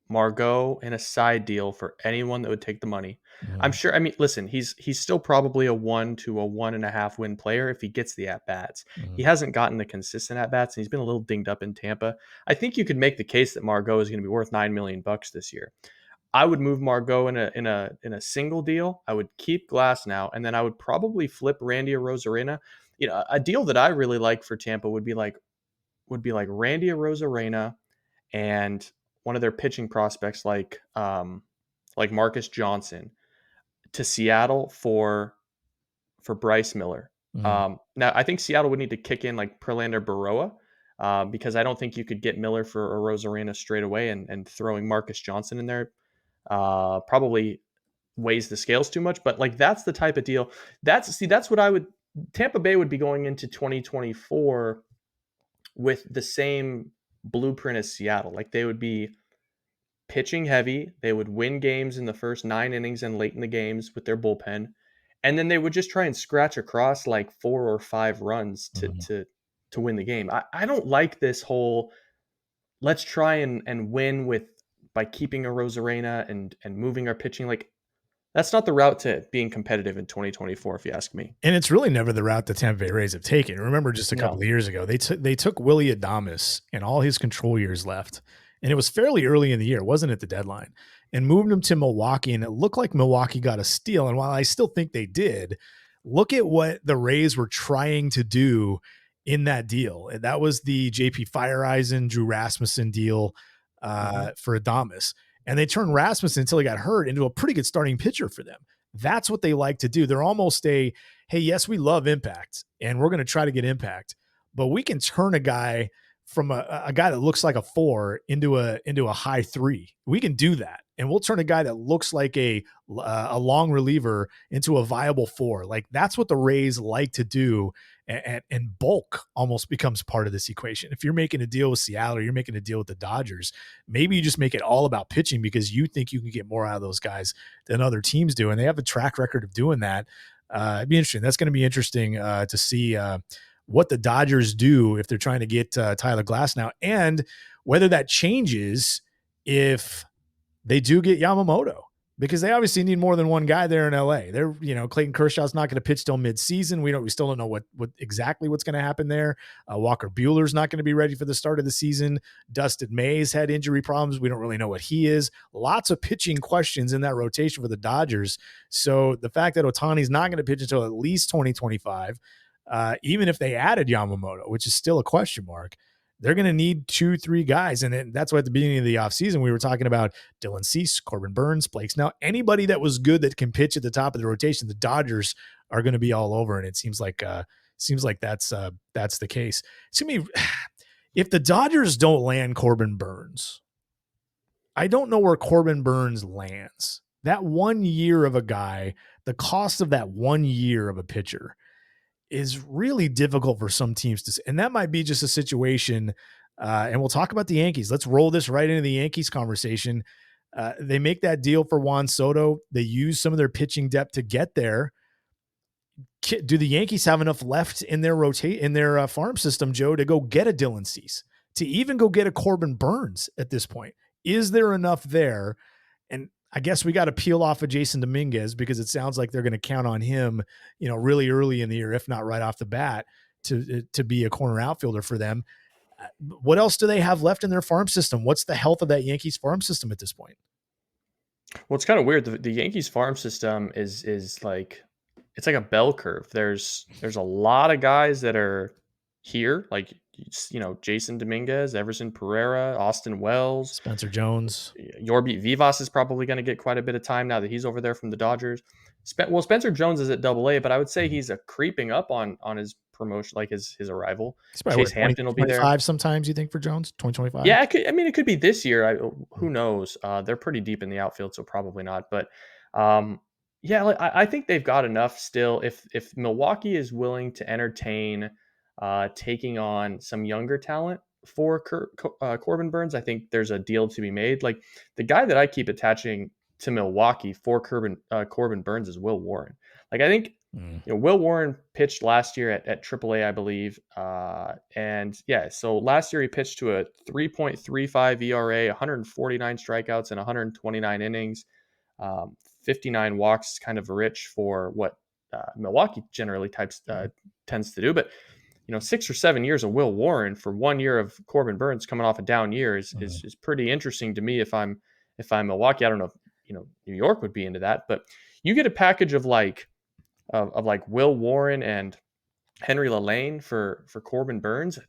Margot in a side deal for anyone that would take the money. I'm Mhm. sure. I mean, listen, he's still probably a 1 to a 1.5 win player if he gets the at bats. He Mhm. hasn't gotten the consistent at bats, and he's been a little dinged up in Tampa. I think you could make the case that Margot is going to be worth $9 million this year. I would move Margot in a single deal. I would keep Glasnow, and then I would probably flip Randy Arozarena. A deal that I really like for Tampa would be like Randy Arozarena and one of their pitching prospects like Marcus Johnson to Seattle for Bryce Miller. Mhm. Now I think Seattle would need to kick in like Prelander Baroa because I don't think you could get Miller for a Rosarena straight away, and throwing Marcus Johnson in there probably weighs the scales too much. But like that's the type of deal. That's what I would. Tampa Bay would be going into 2024 with the same blueprint as Seattle. Like they would be pitching heavy. They would win games in the first 9 innings and late in the games with their bullpen. And then they would just try and scratch across like 4 or 5 runs to Mhm. to to win the game. I don't like this whole let's try and win with by keeping a Rosarena and moving our pitching. Like that's not the route to being competitive in 2024, if you ask me. And it's really never the route the Tampa Bay Rays have taken. Remember, just a couple No. of years ago, they took Willie Adames and all his control years left, and it was fairly early in the year. It wasn't at the deadline, and moved him to Milwaukee, and it looked like Milwaukee got a steal. And while I still think they did, look at what the Rays were trying to do in that deal. And that was the JP Fireeisen, Drew Rasmussen deal for Adames. And they turned Rasmussen, until he got hurt, into a pretty good starting pitcher for them. That's what they like to do. They're almost hey, yes, we love impact, and we're going to try to get impact, but we can turn a guy from a guy that looks like a 4 into a high 3. We can do that. And we'll turn a guy that looks like a long reliever into a viable 4. Like, that's what the Rays like to do. And bulk almost becomes part of this equation. If you're making a deal with Seattle, or you're making a deal with the Dodgers, maybe you just make it all about pitching because you think you can get more out of those guys than other teams do. And they have a track record of doing that. It'd be interesting. That's going to be interesting to see what the Dodgers do if they're trying to get Tyler Glasnow, and whether that changes if they do get Yamamoto, because they obviously need more than one guy there in LA. They're, Clayton Kershaw's not going to pitch till mid-season. We still don't know what exactly what's going to happen there. Walker Buehler's not going to be ready for the start of the season. Dustin May's had injury problems. We don't really know what he is. Lots of pitching questions in that rotation for the Dodgers. So the fact that Ohtani's not going to pitch until at least 2025, even if they added Yamamoto, which is still a question mark, they're going to need 2-3 guys. And that's why at the beginning of the offseason, we were talking about Dylan Cease, Corbin Burns, Blake Snell, anybody that was good that can pitch at the top of the rotation, the Dodgers are going to be all over. And it seems like that's the case. To me, if the Dodgers don't land Corbin Burns, I don't know where Corbin Burns lands. That 1 year of a guy, the cost of that 1 year of a pitcher is really difficult for some teams to, and that might be just a situation. And we'll talk about the Yankees. Let's roll this right into the Yankees conversation. They make that deal for Juan Soto. They use some of their pitching depth to get there. Do the Yankees have enough left in their farm system, Joe, to go get a Dylan Cease, to even go get a Corbin Burns at this point? Is there enough there? And I guess we got to peel off of Jason Dominguez, because it sounds like they're going to count on him, really early in the year, if not right off the bat, to be a corner outfielder for them. What else do they have left in their farm system? What's the health of that Yankees farm system at this point? Well, it's kind of weird. The Yankees farm system is like, it's like a bell curve. There's a lot of guys that are here, like, Jason Dominguez, Everson Pereira, Austin Wells, Spencer Jones. Yorby Vivas is probably going to get quite a bit of time now that he's over there from the Dodgers. Spencer Jones is at AA, but I would say he's creeping up on his promotion, like his arrival. Chase Hampton will be there. Sometimes, you think, for Jones, 2025? Yeah, it could be this year. Who knows? They're pretty deep in the outfield, so probably not. But yeah, I think they've got enough still. If Milwaukee is willing to entertain taking on some younger talent for Corbin Burns, I think there's a deal to be made. Like, the guy that I keep attaching to Milwaukee for Corbin Burns is Will Warren. Like, I think Will Warren pitched last year at AAA, I believe. And yeah, so last year he pitched to a 3.35 ERA, 149 strikeouts and 129 innings, 59 walks, kind of rich for what Milwaukee generally tends to do. But 6 or 7 years of Will Warren for 1 year of Corbin Burns coming off a down year is pretty interesting to me. If I'm Milwaukee, I don't know if New York would be into that, but you get a package of like Will Warren and Henry LaLane for Corbin Burns.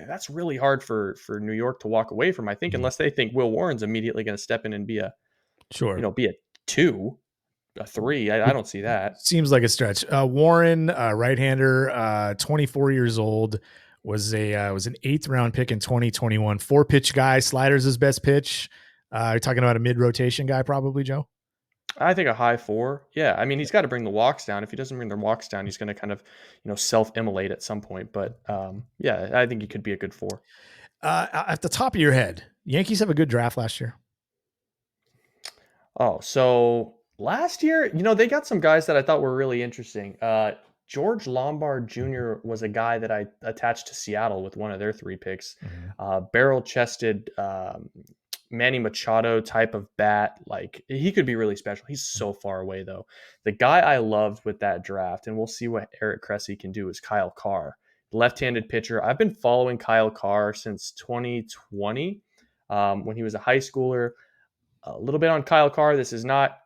That's really hard for New York to walk away from, I think, unless they think Will Warren's immediately going to step in and be a 2, a 3. I don't see that. Seems like a stretch. Warren, right-hander, 24 years old, was an 8th round pick in 2021. 4-pitch guy. Slider's his best pitch. You're talking about a mid-rotation guy, probably, Joe? I think a high 4. Yeah, I mean, he's got to bring the walks down. If he doesn't bring the walks down, he's going to kind of self-immolate at some point. But yeah, I think he could be a good 4. At the top of your head, Yankees have a good draft last year. Oh, so last year, they got some guys that I thought were really interesting. George Lombard Jr. was a guy that I attached to Seattle with one of their 3 picks. Barrel-chested Manny Machado type of bat. Like, he could be really special. He's so far away, though. The guy I loved with that draft, and we'll see what Eric Cressey can do, is Kyle Carr, left-handed pitcher. I've been following Kyle Carr since 2020 when he was a high schooler. a little bit on Kyle Carr. This is not,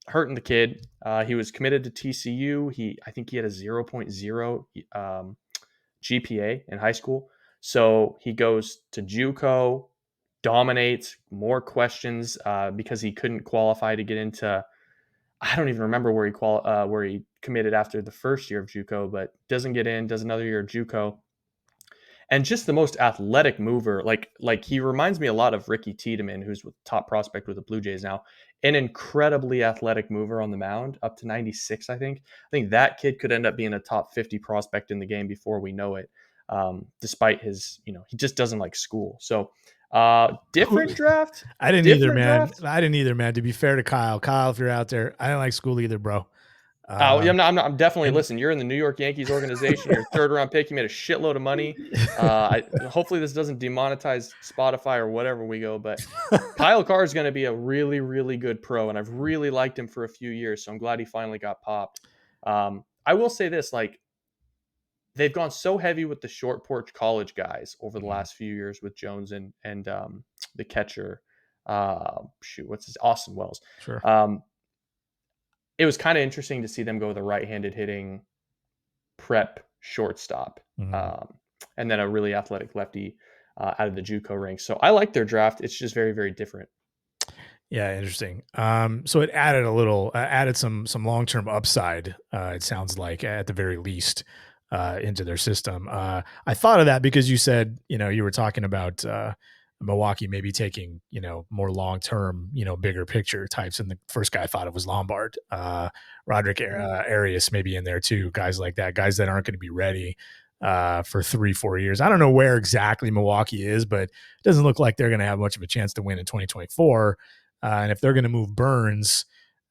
hurting the kid. He was committed to TCU. I think he had a 0.0 GPA in high school. So he goes to JUCO, dominates, more questions because he couldn't qualify to get into. I don't even remember where he committed after the first year of JUCO, but doesn't get in. Does another year of JUCO, and just the most athletic mover. Like he reminds me a lot of Ricky Tiedemann, who's with top prospect with the Blue Jays now. An incredibly athletic mover on the mound, up to 96, I think. I think that kid could end up being a top 50 prospect in the game before we know it. Despite his, he just doesn't like school. So different draft. I didn't either, Different man. draft. I didn't either, man. To be fair to Kyle, if you're out there, I didn't like school either, bro. I'm definitely and- listen. You're in the New York Yankees organization. You're a third round pick. You made a shitload of money. Hopefully this doesn't demonetize Spotify or whatever we go. But Kyle Carr is going to be a really, really good pro, and I've really liked him for a few years. So I'm glad he finally got popped. I will say this: like they've gone so heavy with the short porch college guys over the last few years with Jones and the catcher. What's his Austin Wells? Sure. It was kind of interesting to see them go with a right-handed hitting prep shortstop, and then a really athletic lefty out of the JUCO ranks. So I like their draft. It's just very, very different. Yeah, interesting. So it added some long-term upside. It sounds like at the very least into their system. I thought of that because you said you were talking about Milwaukee maybe taking, more long-term, bigger picture types. And the first guy I thought of was Lombard, Roderick Arias maybe in there too. Guys like that, guys that aren't going to be ready for 3-4 years. I don't know where exactly Milwaukee is, but it doesn't look like they're going to have much of a chance to win in 2024. And if they're going to move Burns,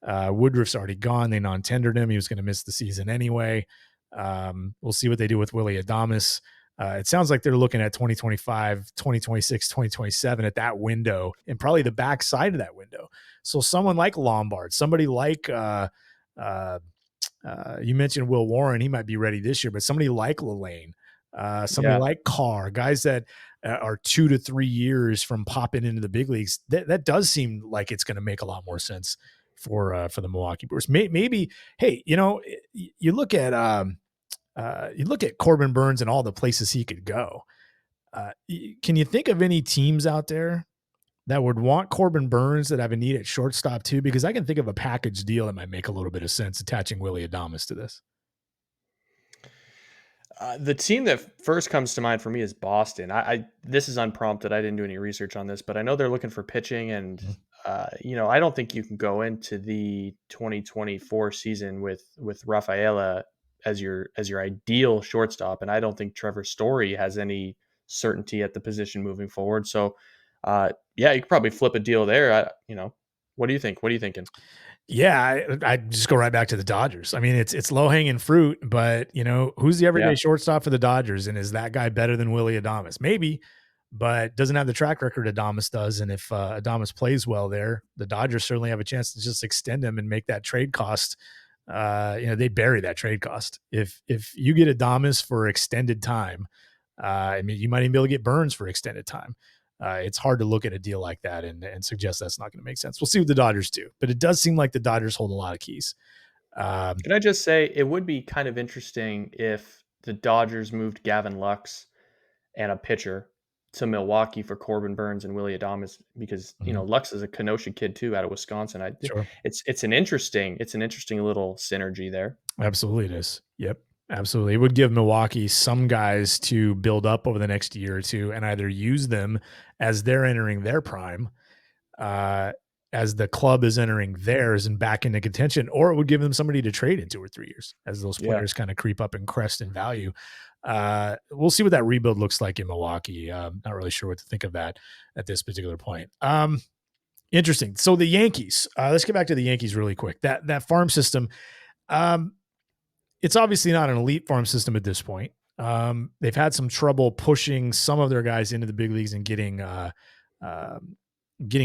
Woodruff's already gone. They non-tendered him. He was going to miss the season anyway. We'll see what they do with Willy Adames. It sounds like they're looking at 2025, 2026, 2027 at that window and probably the back side of that window. So someone like Lombard, somebody like you mentioned Will Warren, he might be ready this year, but somebody like Lelane, somebody like Carr, guys that are 2 to 3 years from popping into the big leagues. That does seem like it's going to make a lot more sense for the Milwaukee Brewers. Maybe, hey, you look at Corbin Burns and all the places he could go. Can you think of any teams out there that would want Corbin Burns that have a need at shortstop too? Because I can think of a package deal that might make a little bit of sense attaching Willy Adames to this. The team that first comes to mind for me is Boston. This is unprompted. I didn't do any research on this, but I know they're looking for pitching, and I don't think you can go into the 2024 season with Rafaela as your ideal shortstop, and I don't think Trevor Story has any certainty at the position moving forward. So, you could probably flip a deal there. What do you think? What are you thinking? Yeah, I just go right back to the Dodgers. I mean, it's low hanging fruit, but who's the everyday shortstop for the Dodgers, and is that guy better than Willy Adames? Maybe, but doesn't have the track record Adames does. And if Adames plays well there, the Dodgers certainly have a chance to just extend him and make that trade cost. They bury that trade cost. If you get Adames for extended time, you might even be able to get Burns for extended time. It's hard to look at a deal like that and suggest that's not going to make sense. We'll see what the Dodgers do, but it does seem like the Dodgers hold a lot of keys. Can I just say it would be kind of interesting if the Dodgers moved Gavin Lux and a pitcher to Milwaukee for Corbin Burns and Willy Adames, because Lux is a Kenosha kid too, out of Wisconsin. Sure. It's an interesting little synergy there. Absolutely, it is. Yep. Absolutely. It would give Milwaukee some guys to build up over the next year or two and either use them as they're entering their prime, as the club is entering theirs and back into contention, or it would give them somebody to trade in 2 or 3 years as those players kind of creep up and crest in value. We'll see what that rebuild looks like in Milwaukee. Not really sure what to think of that at this particular point. Interesting. So the Yankees, let's get back to the Yankees really quick. That farm system, it's obviously not an elite farm system at this point. They've had some trouble pushing some of their guys into the big leagues and getting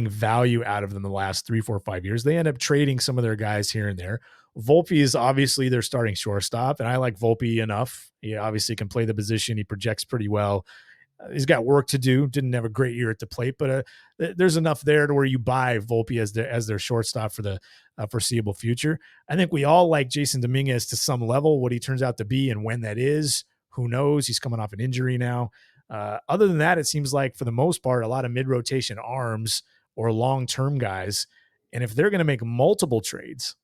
value out of them the last 3, 4, 5 years. They end up trading some of their guys here and there. Volpe is obviously their starting shortstop, and I like Volpe enough. He obviously can play the position. He projects pretty well. He's got work to do. Didn't have a great year at the plate, but there's enough there to where you buy Volpe as their shortstop for the foreseeable future. I think we all like Jason Dominguez to some level. What he turns out to be and when that is, who knows? He's coming off an injury now. Other than that, it seems like for the most part, a lot of mid-rotation arms or long-term guys. And if they're going to make multiple trades,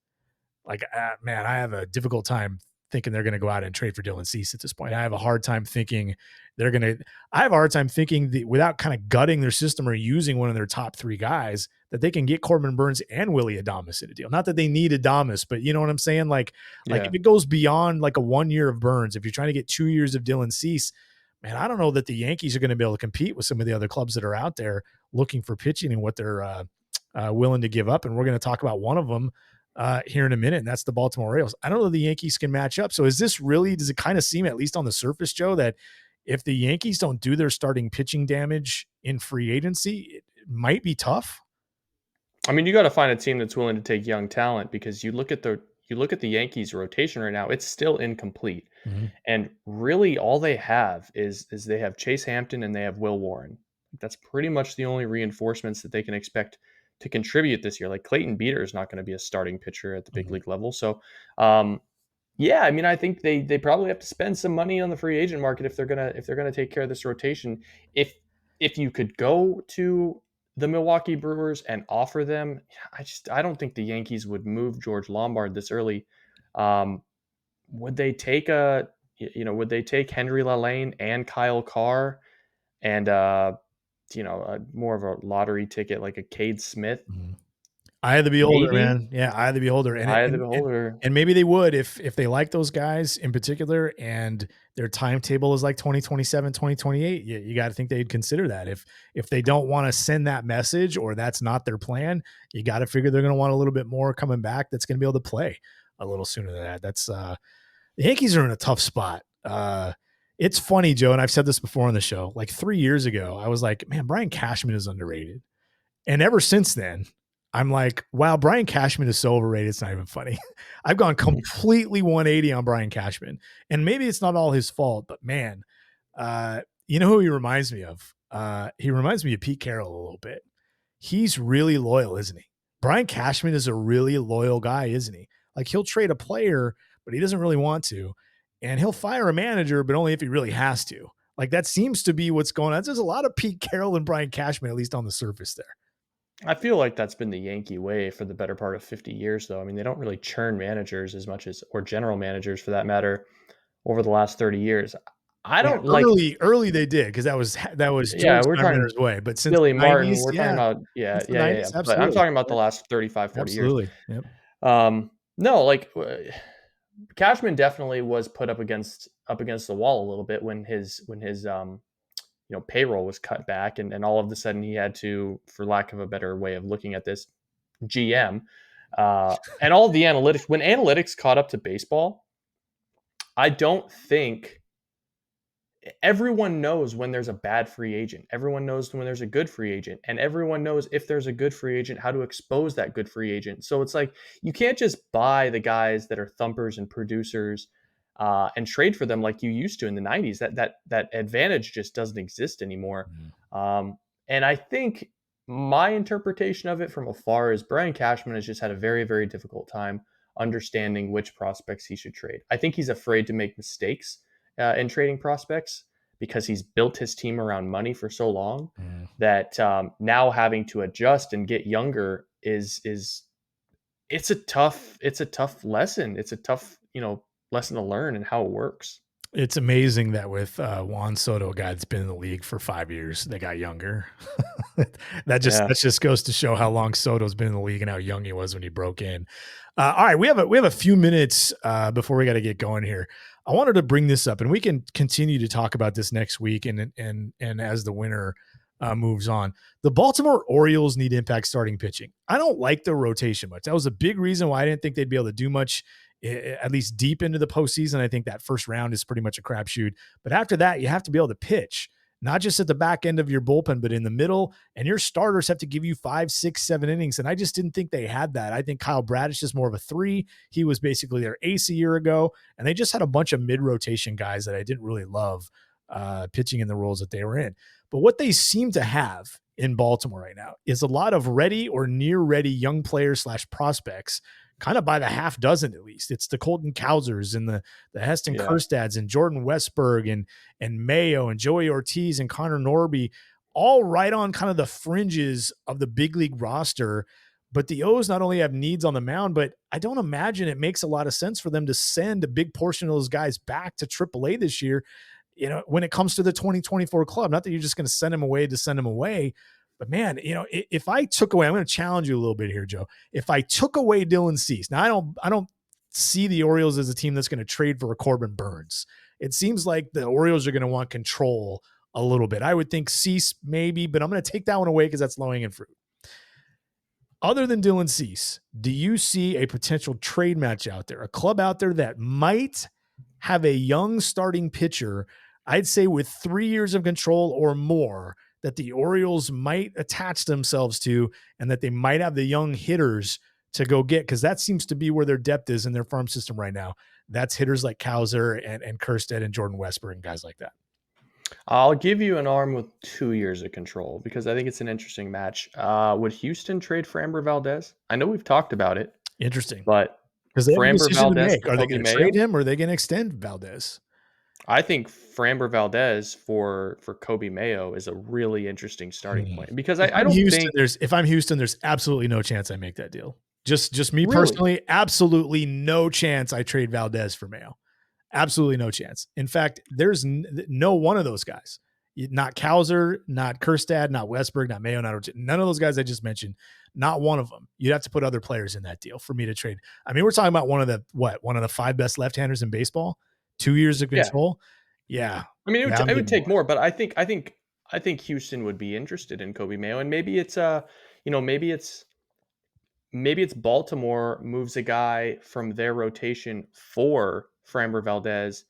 like, man, I have a difficult time thinking they're going to go out and trade for Dylan Cease at this point. I have a hard time thinking without kind of gutting their system or using one of their top 3 guys, that they can get Corbin Burns and Willie Adames in a deal. Not that they need Adames, but you know what I'm saying? Like if it goes beyond like a 1 year of Burns, if you're trying to get 2 years of Dylan Cease, man, I don't know that the Yankees are going to be able to compete with some of the other clubs that are out there looking for pitching and what they're willing to give up. And we're going to talk about one of them here in a minute, and that's the Baltimore Orioles. I don't know if the Yankees can match up. So does it kind of seem, at least on the surface, Joe, that if the Yankees don't do their starting pitching damage in free agency, it might be tough? I mean, you got to find a team that's willing to take young talent, because you look at the Yankees rotation right now, it's still incomplete. Mm-hmm. And really all they have is they have Chase Hampton and they have Will Warren. That's pretty much the only reinforcements that they can expect to contribute this year. Like Clayton Beeter is not going to be a starting pitcher at the big league level. So, yeah, I mean, I think they probably have to spend some money on the free agent market if they're gonna take care of this rotation. If you could go to the Milwaukee Brewers and offer them, I don't think the Yankees would move George Lombard this early. Would they take would they take Henry LaLane and Kyle Carr and more of a lottery ticket like a Cade Smith? Eye of the beholder, Maybe. man. Yeah, eye of the beholder. Eye of the beholder. And maybe they would if they like those guys in particular and their timetable is like 2027, 2028. You got to think they'd consider that. If they don't want to send that message or that's not their plan, you got to figure they're going to want a little bit more coming back that's going to be able to play a little sooner than that. That's the Yankees are in a tough spot. It's funny, Joe, and I've said this before on the show. Like 3 years ago, I was like, man, Brian Cashman is underrated. And ever since then, I'm like, wow, Brian Cashman is so overrated. It's not even funny. I've gone completely 180 on Brian Cashman. And maybe it's not all his fault, but man, you know who he reminds me of? He reminds me of Pete Carroll a little bit. He's really loyal, isn't he? Brian Cashman is a really loyal guy, isn't he? Like he'll trade a player, but he doesn't really want to. And he'll fire a manager, but only if he really has to. Like that seems to be what's going on. There's a lot of Pete Carroll and Brian Cashman, at least on the surface there. I feel like that's been the Yankee way for the better part of 50 years, though. I mean, they don't really churn managers as much as, or general managers for that matter, over the last 30 years. I don't early they did because that was George we're talking Steinbrenner's way. But since Billy the Martin, 90s, we're talking about But I'm talking about the last 35, 40 absolutely. years. Yep. No, like Cashman definitely was put up against the wall a little bit when his payroll was cut back and all of a sudden he had to, for lack of a better way of looking at this, GM and all the analytics. When analytics caught up to baseball, I don't think everyone knows when there's a bad free agent. Everyone knows when there's a good free agent, and everyone knows if there's a good free agent, how to expose that good free agent. So it's like, you can't just buy the guys that are thumpers and producers and trade for them like you used to in the 90s. That advantage just doesn't exist anymore. And I think my interpretation of it from afar is Brian Cashman has just had a very, very difficult time understanding which prospects he should trade. I think he's afraid to make mistakes in trading prospects because he's built his team around money for so long that now having to adjust and get younger it's a tough lesson. It's a tough, lesson to learn and how it works. It's amazing that with Juan Soto, a guy that's been in the league for 5 years, they got younger. That just goes to show how long Soto's been in the league and how young he was when he broke in. All right, we have a few minutes before we got to get going here. I wanted to bring this up, and we can continue to talk about this next week and as the winter moves on. The Baltimore Orioles need impact starting pitching. I don't like the rotation much. That was a big reason why I didn't think they'd be able to do much, at least deep into the postseason. I think that first round is pretty much a crapshoot. But after that, you have to be able to pitch, not just at the back end of your bullpen, but in the middle. And your starters have to give you 5, 6, 7 innings. And I just didn't think they had that. I think Kyle Bradish is more of a 3. He was basically their ace a year ago. And they just had a bunch of mid-rotation guys that I didn't really love pitching in the roles that they were in. But what they seem to have in Baltimore right now is a lot of ready or near ready young players / prospects, kind of by the half dozen at least. It's the Colton Cowsers and the Heston Kjerstads and Jordan Westberg and Mayo and Joey Ortiz and Connor Norby, all right on kind of the fringes of the big league roster. But the O's not only have needs on the mound, but I don't imagine it makes a lot of sense for them to send a big portion of those guys back to AAA this year. When it comes to the 2024 club, not that you're just going to send them away to send them away, but man, if I took away, I'm going to challenge you a little bit here, Joe. If I took away Dylan Cease, now I don't see the Orioles as a team that's going to trade for a Corbin Burns. It seems like the Orioles are going to want control a little bit. I would think Cease maybe, but I'm going to take that one away because that's low hanging fruit. Other than Dylan Cease, do you see a potential trade match out there, a club out there that might have a young starting pitcher, I'd say with 3 years of control or more, that the Orioles might attach themselves to and that they might have the young hitters to go get? Because that seems to be where their depth is in their farm system right now. That's hitters like Cowser and Kjerstad and Jordan Westberg and guys like that. I'll give you an arm with 2 years of control because I think it's an interesting match. Would Houston trade Framber Valdez? I know we've talked about it. Interesting. But because they have a Framber decision to Valdez make. Are they going to trade him or are they going to extend Valdez? I think Framber Valdez for Kobe Mayo is a really interesting starting point because I don't think if I'm Houston, there's absolutely no chance I make that deal. Just me Really? personally, absolutely no chance I trade Valdez for Mayo. Absolutely no chance. In fact, there's no one of those guys, not Cowser, not Kjerstad, not Westberg, not Mayo, none of those guys I just mentioned, not one of them. You'd have to put other players in that deal for me to trade. I mean, we're talking about one of the 5 best left-handers in baseball, 2 years of control. Yeah. I mean, it would take more, but I think Houston would be interested in Kobe Mayo, and maybe it's maybe it's Baltimore moves a guy from their rotation for Framber Valdez.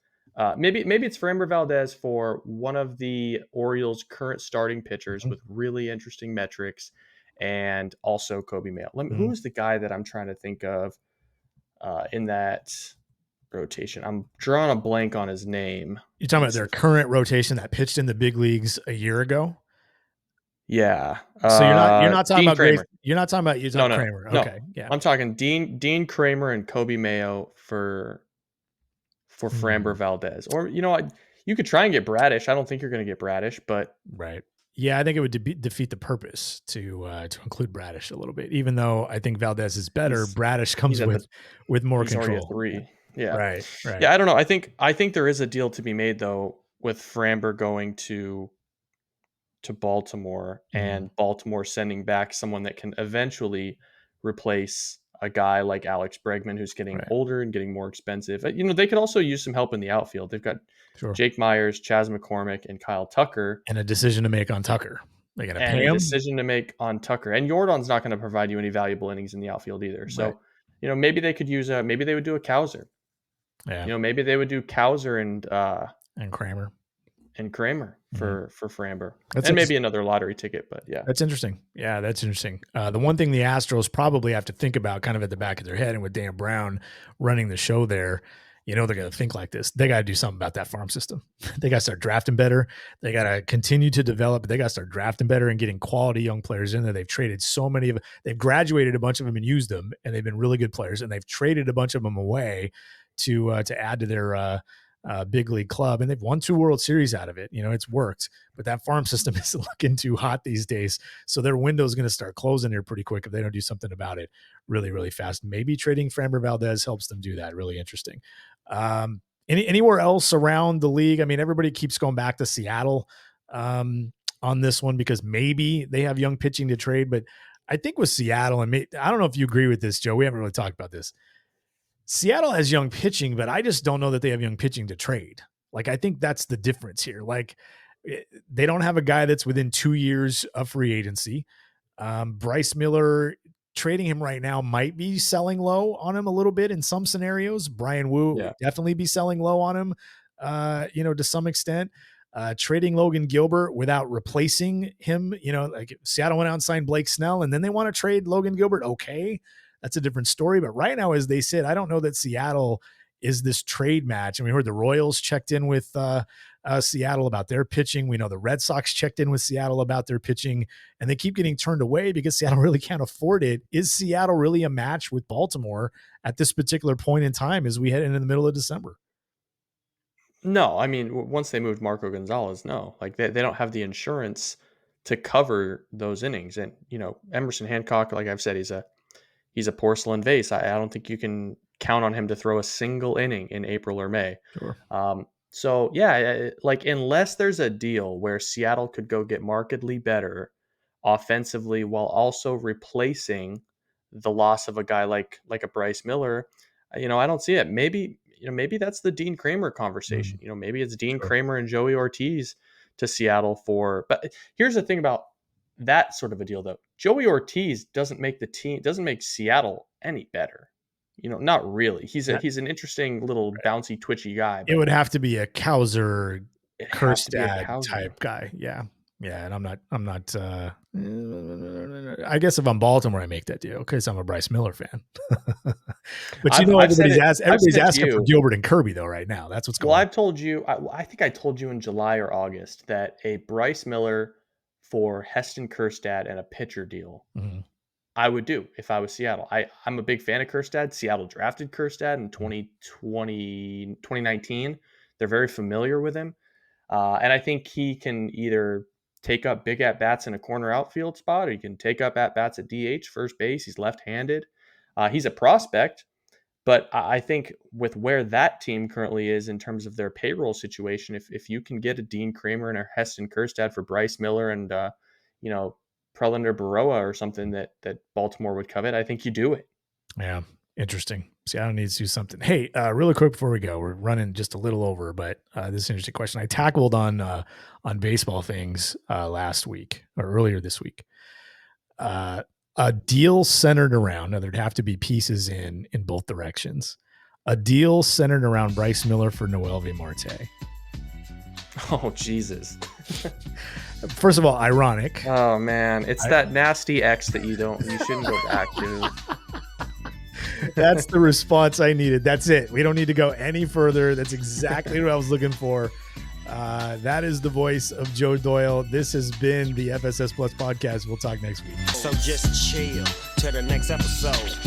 Maybe it's Framber Valdez for one of the Orioles' current starting pitchers with really interesting metrics, and also Kobe Mayo. Who's the guy that I'm trying to think of in that rotation? I'm drawing a blank on his name. You're talking about their current rotation that pitched in the big leagues a year ago? Yeah. So you're not talking Dean about Kramer. You're not talking about Kramer. No. Okay. Yeah. I'm talking Dean Kramer and Kobe Mayo for Framber Valdez. Or you could try and get Bradish. I don't think you're going to get Bradish, but right. Yeah, I think it would defeat the purpose to include Bradish a little bit. Even though I think Valdez is better, Bradish comes with more control. 3. Yeah. Right. Yeah, I don't know. I think there is a deal to be made though with Framber going to Baltimore and Baltimore sending back someone that can eventually replace a guy like Alex Bregman, who's getting older and getting more expensive. They could also use some help in the outfield. They've got Jake Myers, Chas McCormick, and Kyle Tucker. And a decision to make on Tucker. They got to pay him. A decision to make on Tucker. And Jordan's not going to provide you any valuable innings in the outfield either. So, maybe they could use maybe they would do a Cowser. Yeah. Maybe they would do Cowser and Kramer. And Kramer for Framber. And maybe another lottery ticket, but yeah. That's interesting. Yeah, that's interesting. The one thing the Astros probably have to think about kind of at the back of their head, and with Dan Brown running the show there, they're going to think like this. They got to do something about that farm system. They got to start drafting better. They got to continue to develop. They got to start drafting better and getting quality young players in there. They've traded so many of them. They've graduated a bunch of them and used them, and they've been really good players, and they've traded a bunch of them away to add to their big league club, and they've won 2 World Series out of it. It's worked, but that farm system isn't looking too hot these days. So their window is going to start closing here pretty quick if they don't do something about it really, really fast. Maybe trading Framber Valdez helps them do that. Really interesting. Anywhere else around the league? I mean, everybody keeps going back to Seattle on this one because maybe they have young pitching to trade, but I think with Seattle, and I don't know if you agree with this, Joe, we haven't really talked about this. Seattle has young pitching, but I just don't know that they have young pitching to trade. Like, I think that's the difference here. Like, they don't have a guy that's within 2 years of free agency. Bryce Miller, trading him right now might be selling low on him a little bit in some scenarios. Brian Wu would definitely be selling low on him, to some extent. Trading Logan Gilbert without replacing him, like Seattle went out and signed Blake Snell, and then they want to trade Logan Gilbert. Okay. That's a different story. But right now, as they sit, I don't know that Seattle is this trade match. And we heard the Royals checked in with Seattle about their pitching. We know the Red Sox checked in with Seattle about their pitching, and they keep getting turned away because Seattle really can't afford it. Is Seattle really a match with Baltimore at this particular point in time as we head into the middle of December? No, I mean, once they moved Marco Gonzalez, no, like they don't have the insurance to cover those innings. And, Emerson Hancock, like I've said, he's a porcelain vase. I don't think you can count on him to throw a single inning in April or May. Sure. So yeah, like unless there's a deal where Seattle could go get markedly better offensively while also replacing the loss of a guy like a Bryce Miller, I don't see it. Maybe that's the Dean Kramer conversation. Maybe it's Dean Sure. Kramer and Joey Ortiz to Seattle but here's the thing about that sort of a deal though. Joey Ortiz doesn't make Seattle any better. Not really. He's an interesting little bouncy, twitchy guy. It would have to be a Kauser, It has to be a Kerstad Kauser type guy. Yeah. And I'm not, I guess if I'm Baltimore, I make that deal because I'm a Bryce Miller fan. But everybody's asking for Gilbert and Kirby though right now. That's what's going on. Well, I've told you, I think I told you in July or August that a Bryce Miller for Heston Kjerstad and a pitcher deal, I would do if I was Seattle. I'm a big fan of Kjerstad. Seattle drafted Kjerstad in 2019. They're very familiar with him. And I think he can either take up big at-bats in a corner outfield spot, or he can take up at-bats at DH, first base. He's left-handed. He's a prospect, but I think with where that team currently is in terms of their payroll situation, if you can get a Dean Kramer and a Heston Kjerstad for Bryce Miller and, Prelander Baroa or something that Baltimore would covet, I think you do it. Yeah. Interesting. Seattle needs to do something. Hey, really quick before we go, we're running just a little over, but this is an interesting question. I tackled on baseball things last week or earlier this week. A deal centered around, now there'd have to be pieces in both directions. A deal centered around Bryce Miller for Noelvi Marte. Oh, Jesus. First of all, ironic. Oh, man. It's that nasty X that you shouldn't go back to. That's the response I needed. That's it. We don't need to go any further. That's exactly what I was looking for. That is the voice of Joe Doyle. This has been the FSS Plus podcast. We'll talk next week. So just chill till the next episode.